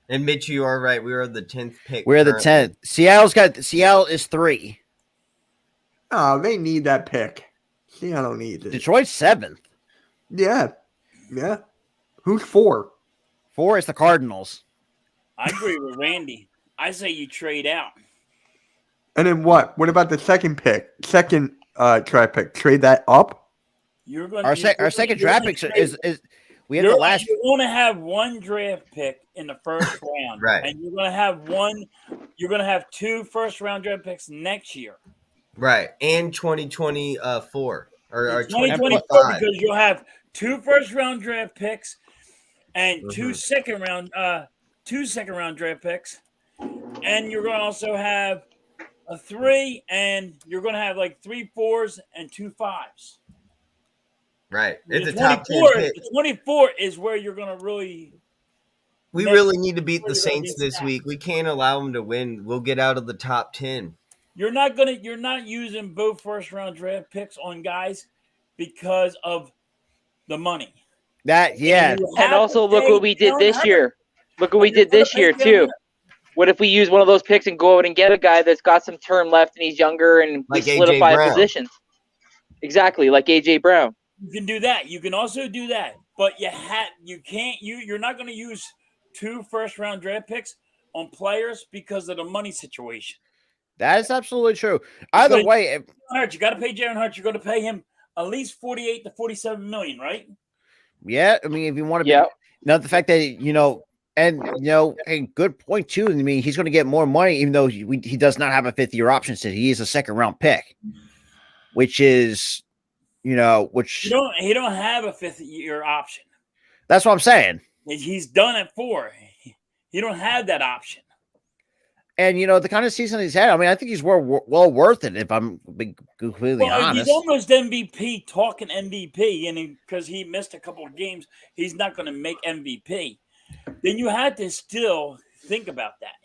And Mitch, you are right. We are the 10th pick. We're the 10th. Seattle is 3. Oh, they need that pick. Seattle needs it. Detroit's 7th. Yeah. Yeah. Who's 4? 4 is the Cardinals. I agree with Randy. I say you trade out. And then what? What about the second pick? Second draft pick. Trade that up? Our second draft pick is we have the last. You're going to have 1 draft pick in the first round, right? And you're going to have 1. You're going to have 2 first round draft picks next year, right? And 2024 or 2024 because you'll have 2 first round draft picks and 2 second round draft picks, and you're going to also have a 3, and you're going to have like 3 4s and 2 5s. Right. It's a top 10 pick. The 24 is where you're going to really We really need to beat the Saints this week. We can't allow them to win. We'll get out of the top 10. You're not using both first round draft picks on guys because of the money. Yeah. And also look what we did this year. Look what we did this year too. What if we use one of those picks and go out and get a guy that's got some term left and he's younger and Like we A.J. solidify Brown. positions? Exactly, like AJ Brown. You can do that. You can also do that, but you're not going to use 2 first round draft picks on players because of the money situation. That is absolutely true. Either way, you got to pay Jalen Hurts. You're going to pay him at least 48 to 47 million, right? yeah. I mean, if you want to, now the fact that a good point too. I mean, he's going to get more money, even though he does not have a 5th-year option. So he is a second-round pick, which is, which he don't have a 5th-year option. That's what I'm saying. He's done at 4. He don't have that option. And the kind of season he's had, I mean, I think he's well worth it. If I'm being completely honest, He's almost MVP, talking MVP, and because he missed a couple of games, he's not going to make MVP. Then you had to still think about that.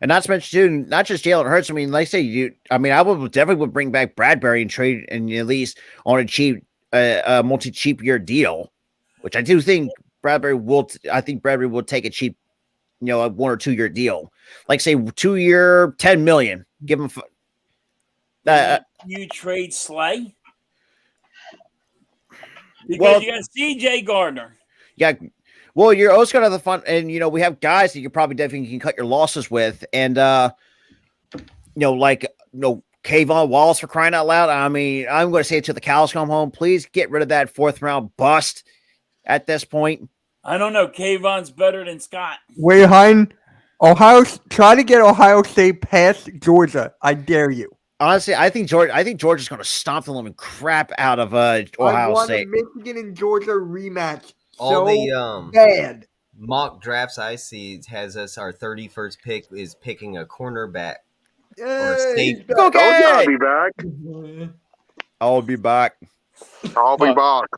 And not to mention, not just Jalen Hurts. I mean, like I say, I would definitely bring back Bradbury and trade, and at least on a cheap, multi-cheap year deal, which I do think Bradbury will. I think Bradbury will take a cheap, a 1 or 2 year deal, like say 2 year, $10 million. Give him. You trade Slay because you got C.J. Gardner. Yeah. Well, you're also going to have the fun, and we have guys that you probably definitely can cut your losses with, and Kayvon Wallace, for crying out loud. I mean, I'm going to say it till the cows come home. Please get rid of that 4th round bust at this point. I don't know. Kayvon's better than Scott. Wait, try to get Ohio State past Georgia. I dare you. Honestly, I think Georgia's going to stomp the living crap out of Ohio State. Michigan and Georgia rematch. All so bad. Mock drafts I see has us our 31st pick is picking a cornerback or a safety. Okay. I'll be back. I'll be back. I'll be back.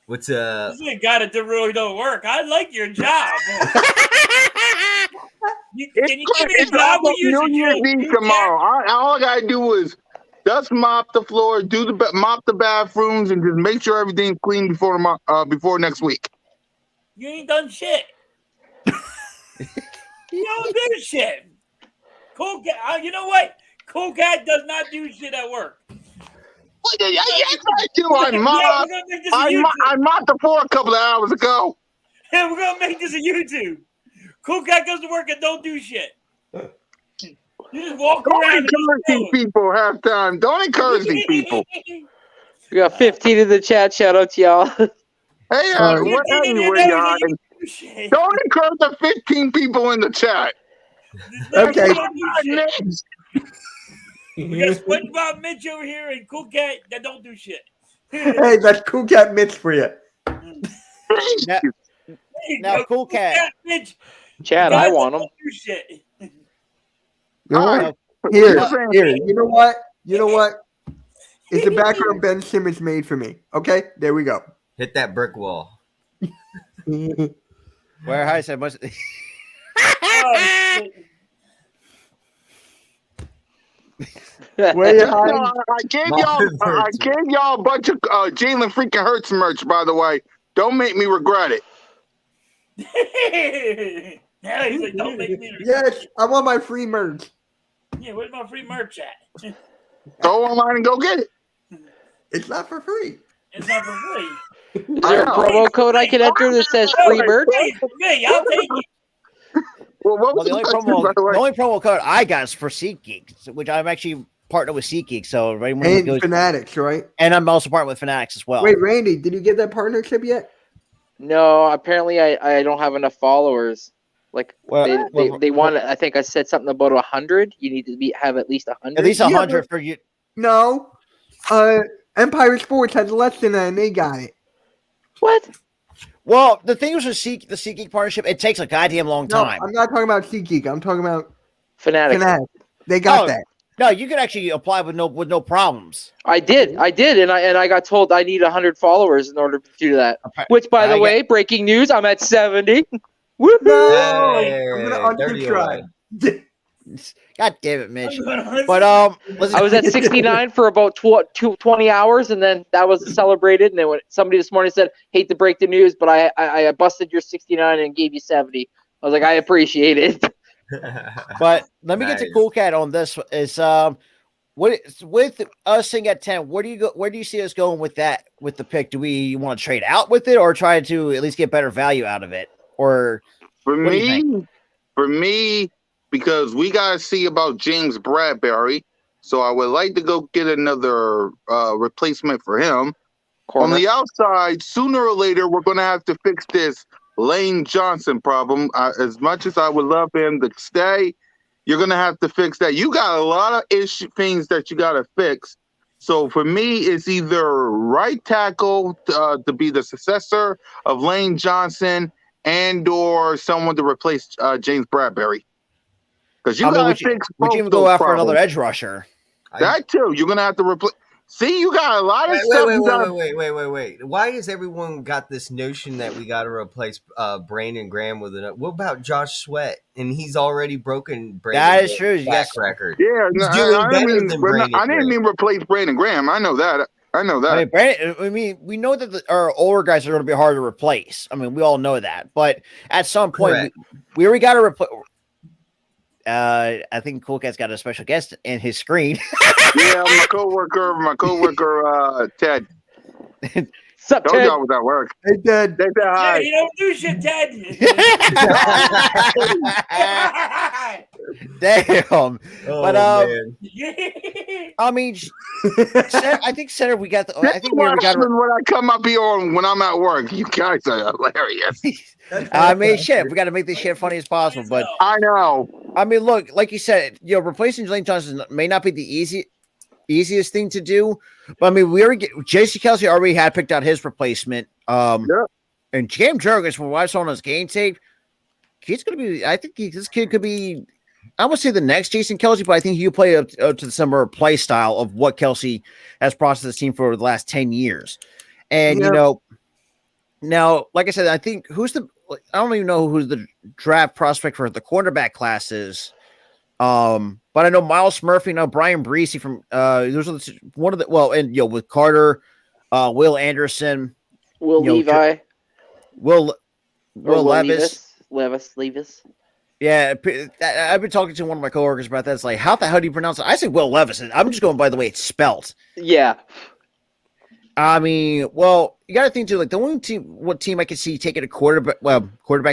What's This is a guy that really don't work. I like your job. Can you give me a job? New Year's Eve tomorrow. All I gotta do is dust, mop the floor, mop the bathrooms, and just make sure everything's clean before next week. You ain't done shit. You don't do shit. Cool Cat. You know what? Cool Cat does not do shit at work. Yes, I do. I mopped the floor a couple of hours ago. Yeah, we're gonna make this a YouTube. Cool Cat goes to work and don't do shit. You just walk Don't around. encourage these people half time. Don't encourage these people. We got 15 in the chat. Shout out to y'all. Hey, anyway, y'all. Don't encourage the 15 people in the chat. Okay. We got SpongeBob Mitch over here and Cool Cat that don't do shit. Hey, that's Cool Cat Mitch for you. Now Cool Cat. Mitch. Chad, I want him. Do shit. All right. Here. You know what? It's the background Ben Simmons made for me. Okay, there we go. hit that brick wall? Where I said much. Where you hiding? I gave y'all a bunch of Jalen freaking Hurts merch, by the way. Don't make me regret it. Yeah, he's like, don't make me regret Yes, I want my free merch. Yeah, where's my free merch at? Go online and go get it. It's not for free. It's not for free. Is there a promo code I can enter that says free merch? Hey, I'll take it. Well, what Well, was the only promo code I got is for SeatGeek, which I'm actually partnered with SeatGeek. So everyone And goes, Fanatics, right? and I'm also partnered with Fanatics as well. Wait, Randy, did you get that partnership yet? No, apparently I don't have enough followers. Like Well, they want. I think I said something about 100. You need to have at least 100. at least 100 for you. No. Empire Sports has less than that, and they got it. What? Well, the thing was with the SeatGeek partnership, it takes a goddamn long No, time. I'm not talking about SeatGeek. I'm talking about Fanatics. Fanatics. They got Oh. that. No, you can actually apply with no problems. I did, and I got told I need 100 followers in order to do that. Okay. Which, by the I way, breaking news, I'm at 70. Woo! No, Hey, I'm gonna 30 unsubscribe. God damn it, Mitch. But But listen, I was at 69 for about 20 hours, and then that was celebrated. And then when somebody this morning said, "Hate to break the news, but I busted your 69 and gave you 70." I was like, I appreciate it. but let me get to Nice. Cool Cat on this. Is what with us sitting at 10? Where do you go? Where do you see us going with that? With the pick, do we want to trade out with it, or try to at least get better value out of it? Or For what do you me, because we gotta see about James Bradbury. So I would like to go get another replacement for him. On Corner. the outside, sooner or later, we're gonna have to fix this Lane Johnson problem. As much as I would love him to stay, you're gonna have to fix that. You got a lot of things that you gotta fix. So for me, it's either right tackle to be the successor of Lane Johnson, and or someone to replace James Bradbury. Because you gotta fix would both you even go those out for another problems. edge rusher? That too, you're gonna have to replace. See, you got a lot of stuff. Wait. Why has everyone got this notion that we got to replace Brandon Graham with another? What about Josh Sweat? And he's already broken Brandon That is true. You track got- record. Yeah, He's no, doing I better mean, than we're not- Brandon I didn't Graham. mean replace Brandon Graham. I know that. I mean, Brandon, I mean, we know that our older guys are going to be hard to replace. I mean, we all know that. But at some point, we already got to replace. I think Cool Cat's got a special guest in his screen. Yeah, my coworker, Ted. Sup, Told Ted? y'all was at work. Hey, Dad. They said yeah, hi. you don't do shit, Ted. Damn. Oh, But man. I mean, I think center. We got. I think we What already got. happens when I come up here when I'm at work? You guys are hilarious. I mean, shit. We got to make this shit funny as possible. But I know. I mean, look, like you said, replacing Lane Johnson may not be the easiest thing to do. But I mean, we already J.C. Kelsey already had picked out his replacement. And Cam Jurgens, from what I saw on his game tape, he's going to be. I think this kid could be. I would say the next Jason Kelsey, but I think he'll play up to the similar play style of what Kelsey has processed the team for the last 10 years. And now, like I said, I think I don't even know who the draft prospect for the cornerback class is. But I know Miles Murphy, Brian Breesy from those are one of the and with Carter, Will Anderson, Levi, Will Levis. Yeah, I've been talking to one of my coworkers about that. It's like, how the hell do you pronounce it? I say Will Levis. I'm just going by the way it's spelled. Yeah. I mean, well, you got to think too. Like the only team I can see taking a quarterback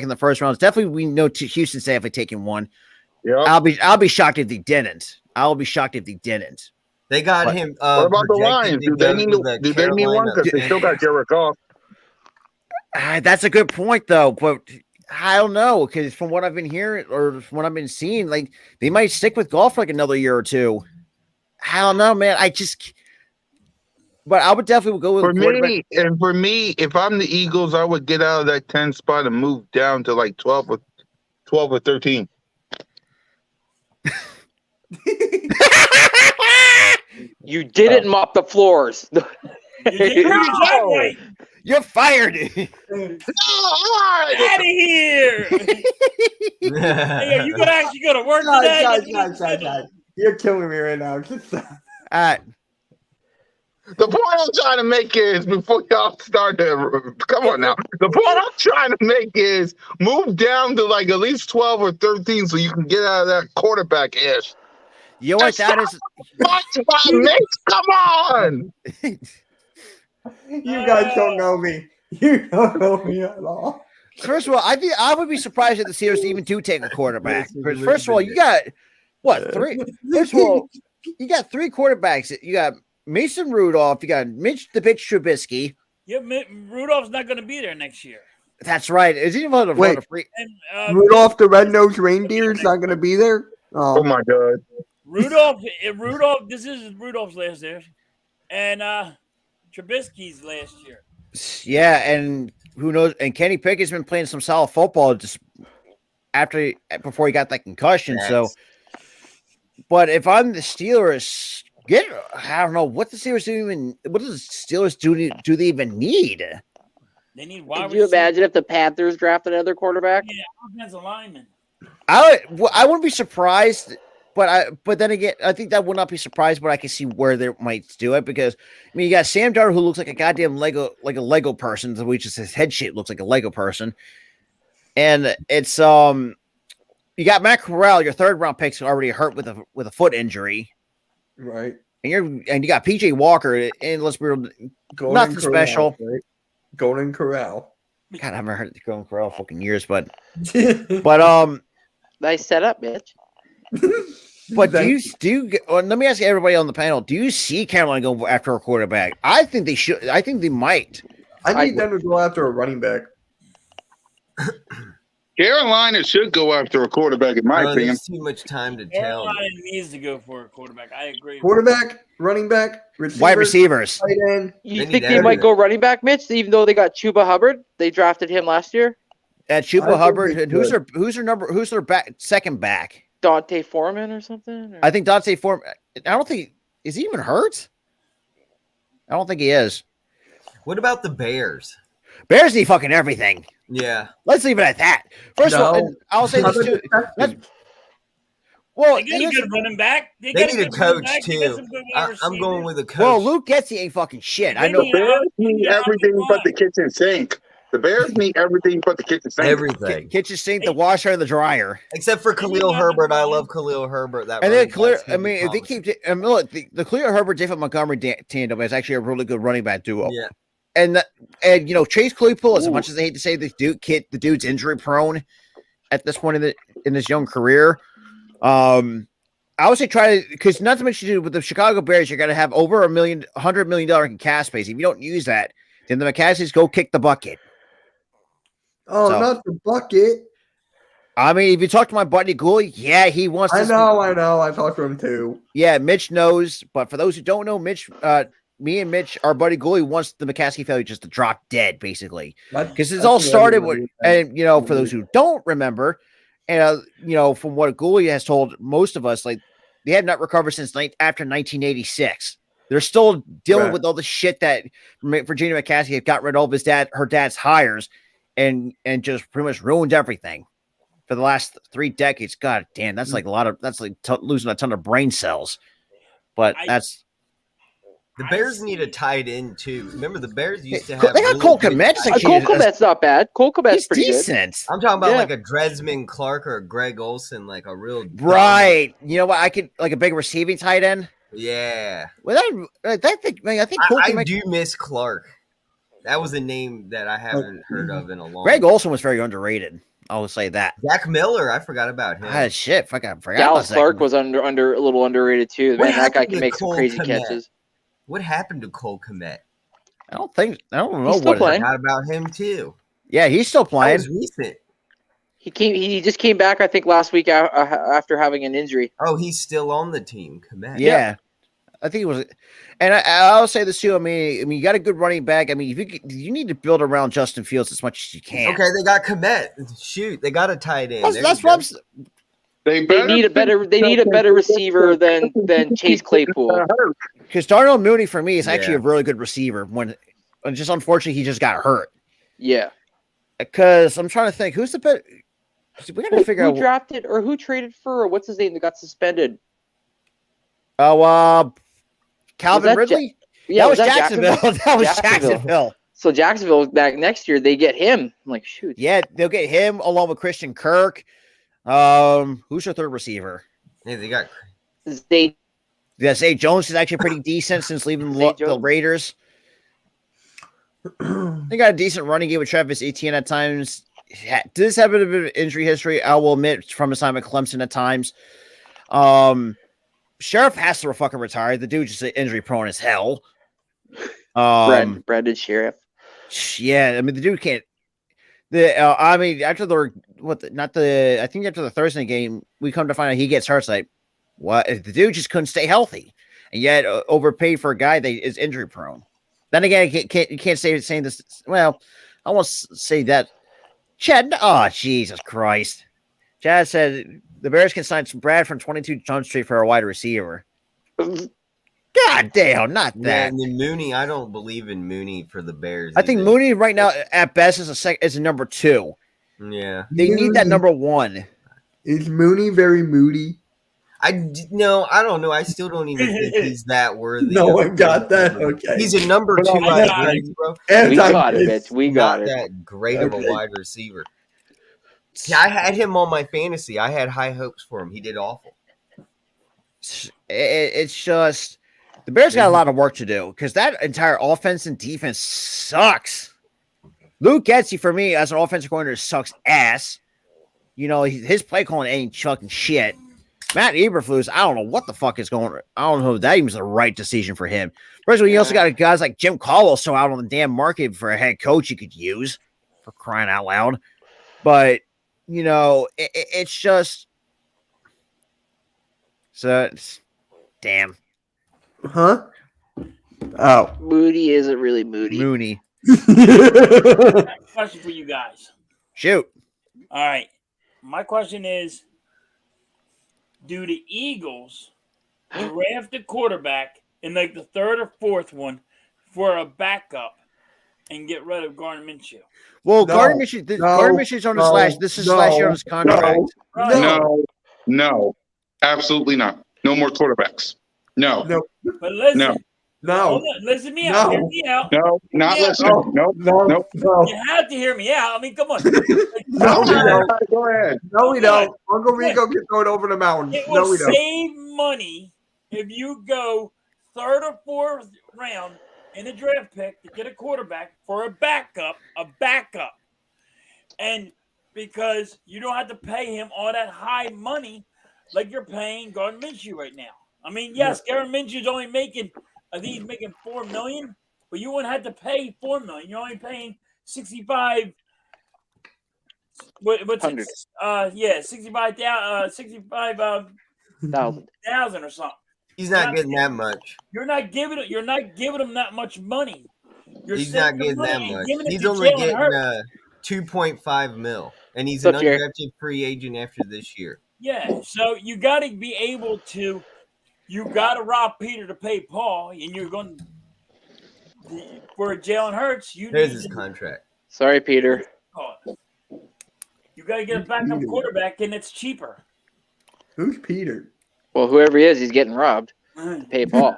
in the first round is definitely we know Houston's definitely taking one. Yeah, I'll be shocked if they didn't. They got him. What about the projected Lions? to Do go they need to the do they need one? Carolina Because they still got Jared Goff. That's a good point, though. But I don't know because from what I've been hearing or from what I've been seeing, like they might stick with golf for like another year or two. I don't know, man. But I would definitely go with For me, if I'm the Eagles, I would get out of that 10 spot and move down to like 12 or 13. You didn't mop the floors. You're fired. Out of here! Hey, you gonna actually go to work today? Guys. You're killing me right now. Just The point I'm trying to make is before y'all start to come on now. The point I'm trying to make is move down to like at least 12 or 13 so you can get out of that quarterback ish. You know what that is? Come on. You guys don't know me. You don't know me at all. First of all, I would be surprised if the Steelers even do take a quarterback. First of all, you got what three? First of all, you got three quarterbacks. You got Mason Rudolph. You got Mitch the Bitch Trubisky. Yeah, Rudolph's not going to be there next year. That's right. Is he about to run a free? And, Rudolph the red-nosed reindeer is not going to be there. Oh my God. Rudolph. This is Rudolph's last year, and Trubisky's last year. Yeah, and who knows? And Kenny Pickett's been playing some solid football just before he got that concussion. Yes. So, but if I'm the Steelers, I don't know what the Steelers do. What does the Steelers do? Do they even need? They need wide Could you receiver. imagine if the Panthers drafted another quarterback? Yeah, offensive lineman. I wouldn't be surprised, but then again, I think that would not be surprised, but I can see where they might do it because I mean you got Sam Darnold who looks like a goddamn Lego person, which is his head shape looks like a Lego person, and it's you got Matt Corral, your third round pick's already hurt with a foot injury, Right. and you got PJ Walker, and let's be real, Golden nothing Corral, special. right? Golden Corral. God, I haven't heard the Golden Corral fucking years, but but Nice setup, bitch. do you let me ask everybody on the panel, do you see Carolina go after a quarterback? I think they should. I think they might. I need them to go after a running back. Carolina should go after a quarterback, in my opinion. There's too much time to tell. Carolina needs to go for a quarterback. I agree. Quarterback, running back, Wide receivers. tight end. You They think need they might everything. go running back, Mitch? Even though they got Chuba Hubbard, they drafted him last year. At I Chuba think Hubbard, they and who's their second back? Dante Foreman or something. Or- I think Dante Form. I don't think is he even hurt. I don't think he is. What about the Bears? Bears need fucking everything. Yeah. Let's leave it at that. First of all, No. and I'll say this Other too. Texans. Well, They got a good running back. They got need a good running coach, back. They got too. some good wide I'm going receivers. with a coach. well, Luke Getzey ain't fucking shit. I They know. need- The Bears need everything but the kitchen sink. The Bears need everything but the kitchen sink. Everything. Kitchen sink, the washer, and the dryer. Except for Khalil Herbert. I love Khalil Herbert. That And then running clear. back's I gonna mean, be if they keep, I mean, look, the Khalil Herbert, David Montgomery tandem is actually a really good running back duo. Yeah. And you know, Chase Claypool, as much as I hate to say this the dude's injury prone at this point in his young career. I would say try to, because not to mention with the Chicago Bears, you're gonna have over $100 million in cash space. If you don't use that, then the McCaskies go kick the bucket. Oh, So- not the bucket. I mean, if you talk to my buddy Gooley, yeah, he wants. I know. I talked to him too. Yeah, Mitch knows. But for those who don't know, Mitch, me and Mitch, our buddy Gooley wants the McCaskey family just to drop dead, basically. Because it's all started with, and you know, for those who don't remember, and you know, from what Gooley has told most of us, like they have not recovered since after 1986. They're still dealing Right. with all the shit that Virginia McCaskey had got rid of her dad's hires, and just pretty much ruined everything for the last 3 decades. God damn, that's like a lot of losing a ton of brain cells. But that's. The Bears need a tight end too. Remember, the Bears used to They have. got really Cole good- Kmet. Cole Kmet's not bad. Cole Kmet's He's pretty good. decent. I'm talking about Yeah. like a Dresman Clark or a Greg Olson, like a real Right. You know what? I could like a big receiving tight end. Yeah, Well, I think Cole I Kmet. do miss Clark. That was a name that I haven't heard of in a long. Greg Olson was very underrated. I will say that. Jack Miller, I forgot about him. Ah, shit. I forgot. Dallas about Clark that. was under a little underrated too. What Man, that guy happened can to make some Cole crazy Kmet? catches. What happened to Cole Kmet? I don't know He's still what. playing. Forgot about him too. Yeah, he's still That playing. was recent. He just came back, I think, last week after having an injury. Oh, he's still on the team. Kmet. Yeah. I think it was, and I'll say this too. I mean, you got a good running back. I mean, you need to build around Justin Fields as much as you can. Okay, they got Kmet. Shoot, they got a tight end. There That's you what go. I'm. They need a better receiver than Chase Claypool. Because Darnell Mooney for me is actually Yeah. a really good receiver. When just unfortunately he just got hurt. Yeah. Because I'm trying to think who's the better. We got to figure Who out. drafted or who traded for what's his name that got suspended? Oh, Calvin that Ridley. Yeah, that was Jacksonville? Jacksonville. That was Jacksonville. Jacksonville. So Jacksonville back next year, they get him. I'm like, shoot. Yeah, they'll get him along with Christian Kirk. Who's your third receiver? Yeah, they got. They Yeah, Zay Jones is actually pretty decent since leaving Zay the Jones. Raiders. They got a decent running game with Travis Etienne at times. Does have a bit of injury history, I will admit, from his time at Clemson at times. Sheriff has to fucking retire. The dude's just injury prone as hell. Brandon Sheriff. Yeah, I mean the dude can't. I mean after I think after the Thursday game, we come to find out he gets hurt. It's like, what? The dude just couldn't stay healthy, and yet overpaid for a guy that is injury prone. Then again, you can't say saying this. Well, I won't say that. Chad, oh Jesus Christ! Chad said the Bears can sign Brad from 22 Jump Street for a wide receiver. God damn, not Yeah, that. and then Mooney, I don't believe in Mooney for the Bears. I think either. Mooney right now at best is a number 2. Yeah, They need that Mooney- number 1. Is Mooney very moody? I don't know. I still don't even think he's that worthy. No of one got that? Mooney. Okay. He's a number But 2 I at got it. Wings, bro. We Anti- got it, bitch. We got Not it. that great of a Okay. wide receiver. Yeah, I had him on my fantasy. I had high hopes for him. He did awful. It's just the Bears got a lot of work to do because that entire offense and defense sucks. Luke Getsy, for me, as an offensive coordinator, sucks ass. You know, his play calling ain't chucking shit. Matt Eberflus, I don't know what the fuck is going on. I don't know if that even was the right decision for him. First of all, you also got guys like Jim Caldwell so out on the damn market for a head coach you could use, for crying out loud. But, you know, it's just... So, damn. Huh? Oh. Moody isn't really moody. Mooney. Question for you guys. Shoot. All right. My question is, do the Eagles draft a quarterback in like the third or fourth one for a backup and get rid of Gardner Minshew? Well, No, Gardner Minshew's on his last. This is his last year on his contract. Right. No, absolutely not. No more quarterbacks. No, But listen, No. hold No. on, listen me out. No. Hear me out. no, not Yeah. listening. Nope. No. Nope. No. You have to hear me out. I mean, come on. No, we don't. Go ahead. No, we don't. Uncle Rico can throw it over the mountain. It No, will we don't. save money if you go third or fourth round in a draft pick to get a quarterback for a backup. And because you don't have to pay him all that high money like you're paying Gardner Minshew right now. I mean, yes, Gardner Minshew's only making, I think he's making $4 million, but you wouldn't have to pay $4 million. You're only paying 65. What's Hundred. it? 65,000 or something. He's not getting that much. You're not giving him that much money. He's not getting that much. He's only getting 2.5 mil, and he's an Look here. undrafted free agent after this year. Yeah, so you got to be able to. You got to rob Peter to pay Paul, and you're going for Jalen Hurts. There's his contract. Sorry, Peter. You got to get a backup quarterback, and it's cheaper. Who's Peter? Well, whoever he is, he's getting robbed. Pay Paul.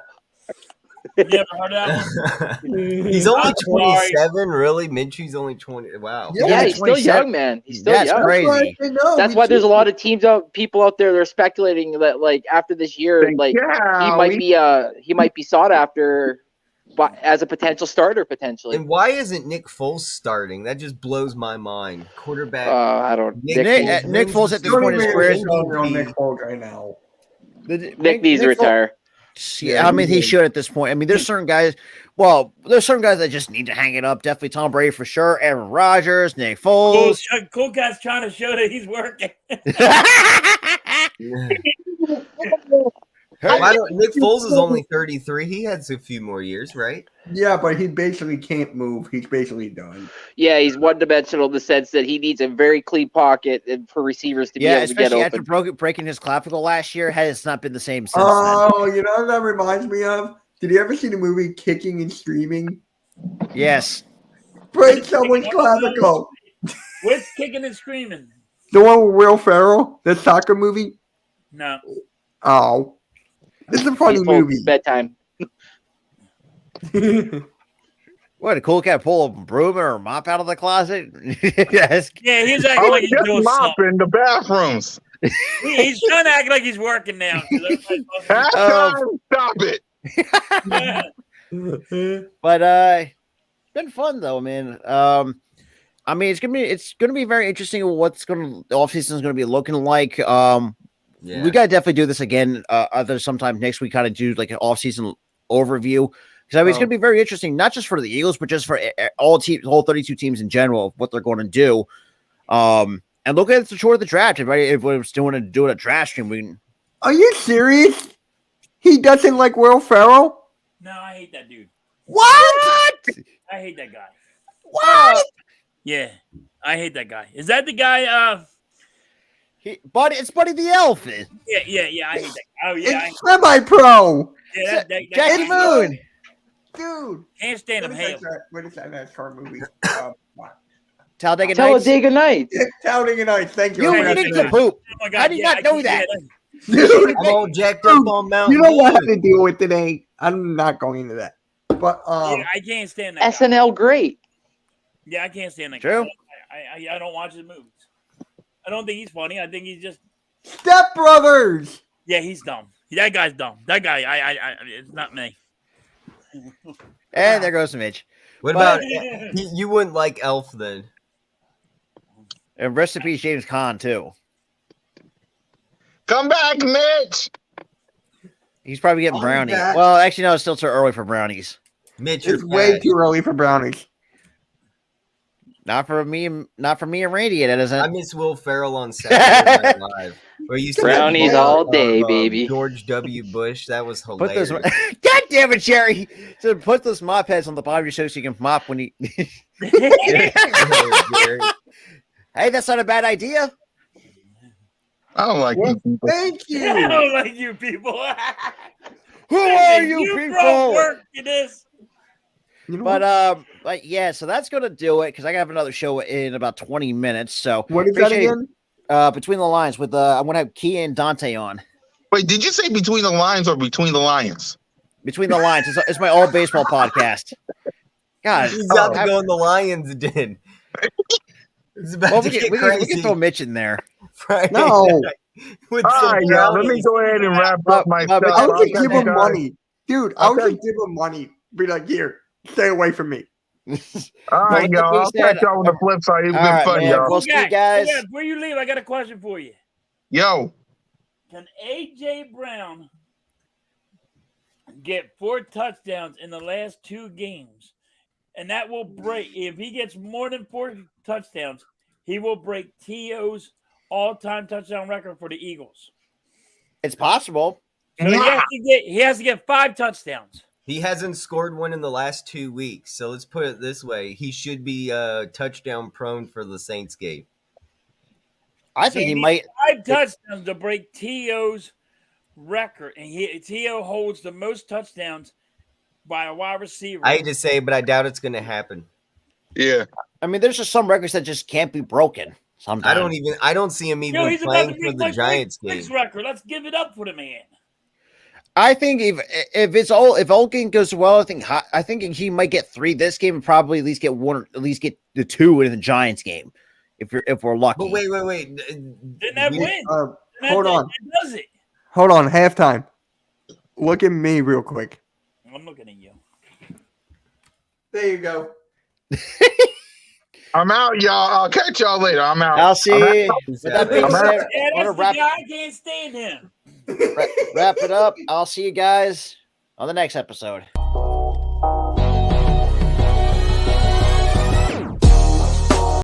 You ever heard that one? He's only I'm sorry. 27, really? Minshew's only 20. Wow. Yeah, he's still 27. young, man. He's still That's young. crazy. That's why there's a lot of people out there that are speculating that, like, after this year, like, he might be sought after as a potential starter, potentially. And why isn't Nick Foles starting? That just blows my mind. Quarterback. I don't. Nick Foles at this point in his career. on Nick Foles right now. Nick needs to retire. Yeah, I mean, he should at this point. I mean, there's certain guys. Well, there's certain guys that just need to hang it up. Definitely Tom Brady for sure. Aaron Rodgers, Nick Foles. Cool guy's trying to show that he's working. Nick Foles is only 33. He has a few more years, right? Yeah, but he basically can't move. He's basically done. Yeah, he's one-dimensional in the sense that he needs a very clean pocket and for receivers to be able to get especially open. after breaking his clavicle last year, has not been the same since Oh, you know what that reminds me of? Did you ever see the movie Kicking and Screaming? then. Yes. Break someone's clavicle. What's kicking and screaming? The one with Will Ferrell, the soccer movie. No. Oh, it's a funny He's told movie. Bedtime. What, a cool cat pull a broom or a mop out of the closet? Yes. Yeah, he's I acting like was he's just doing something. mopping the bathrooms. He's trying to act like he's working now. Stop it. Yeah. But it's been fun though, man. I mean, it's gonna be very interesting the offseason is gonna be looking like. Yeah. We gotta definitely do this again either sometime next week, kind of do like an offseason overview. Because I mean, it's going to be very interesting, not just for the Eagles, but just for all 32 teams in general, what they're going to do. And look at the short of the draft. If we're still want to do a draft stream, Are you serious? He doesn't like Will Ferrell? No, I hate that dude. What? I hate that guy. What? Yeah, I hate that guy. Is that the guy? It's Buddy the Elf. Yeah. I hate that. Oh yeah, It's semi-pro, Jackie Moon. dude. can't stand him. Hell. What is that NASCAR movie? Talladega Nights. Talladega Nights. Talladega Nights. Thank you. You I need forgot to poop. Oh my God, How do you yeah, not know I that? can't- Dude, I'm all jacked up on Mount. you know what I had View. to deal with today. I'm not going into that. But Yeah, I can't stand that. guy. SNL great. Yeah, I can't stand that. True. Guy. I don't watch his movies. I don't think he's funny. I think he's just Step Brothers. yeah, he's dumb. That guy's dumb. That guy, it's not me. And there goes Mitch. What But- about you? Wouldn't like Elf then? And rest in peace, James Caan too. Come back, Mitch. He's probably getting Oh, brownies. that- Well, actually, no, it's still too early for brownies. Mitch, It's you're way fat. too early for brownies. Not for me. Not for me and Randy. It isn't. I miss Will Ferrell on Saturday Night Live. Where you Brownies all day, baby. George W. Bush. That was Put those. hilarious. God damn it, Jerry! So put those mop heads on the bottom of your show so you can mop when you. Jerry. Hey, that's not a bad idea. I don't like these people. Thank I you. don't like you people. Who are you brought people? work to this. You know But yeah, so that's gonna do it because I have another show in about 20 minutes. So what is that appreciate- again? Between the lines with I want to have Kia and Dante on. Wait, did you say between the lines or between the lions? Between the lines, it's my all baseball podcast. God, He's about to I- go in the Lions Den. It's about well, to we get can crazy. throw Mitch in there. Friday No. night with All some right, y'all. Let me brownies. go ahead and wrap up my but- stuff. I'll I'll just give catch him you guys. money. Dude, I'll Okay. just give him money. Be like, here, stay away from me. All right, Well, y'all. I'll like we said, catch y'all on the flip side. It's been all right, fun, man. y'all. We'll see you guys. Before you leave, I got a question for you. Yo, Can AJ Brown get 4 touchdowns in the last 2 games? And that will break, if he gets more than 4 touchdowns, he will break T.O.'s all-time touchdown record for the Eagles. It's possible. So he has to get 5 touchdowns. He hasn't scored one in the last 2 weeks. So let's put it this way. He should be touchdown prone for the Saints game. I think he might. 5 touchdowns to break T.O.'s record. And T.O. holds the most touchdowns by a wide receiver. I hate to say it, but I doubt it's going to happen. yeah. I mean, there's just some records that just can't be broken. Sometimes I don't see him even He's about playing to for break the Giants Flick's game. record. Let's give it up for the man. I think if all game goes well, I think he might get 3 this game and probably at least get 1 or at least get the 2 in the Giants game if we're lucky. But wait. Then that We- wins. Hold on. That does it. Hold on, halftime. Look at me real quick. I'm looking at you. There you go. I'm out, y'all. I'll catch y'all later. I'm out. I'll see. I'm out. you. With that being I'm out. said, Yeah, I that's want the to guy. I can't stand him. wrap it up. I'll see you guys on the next episode.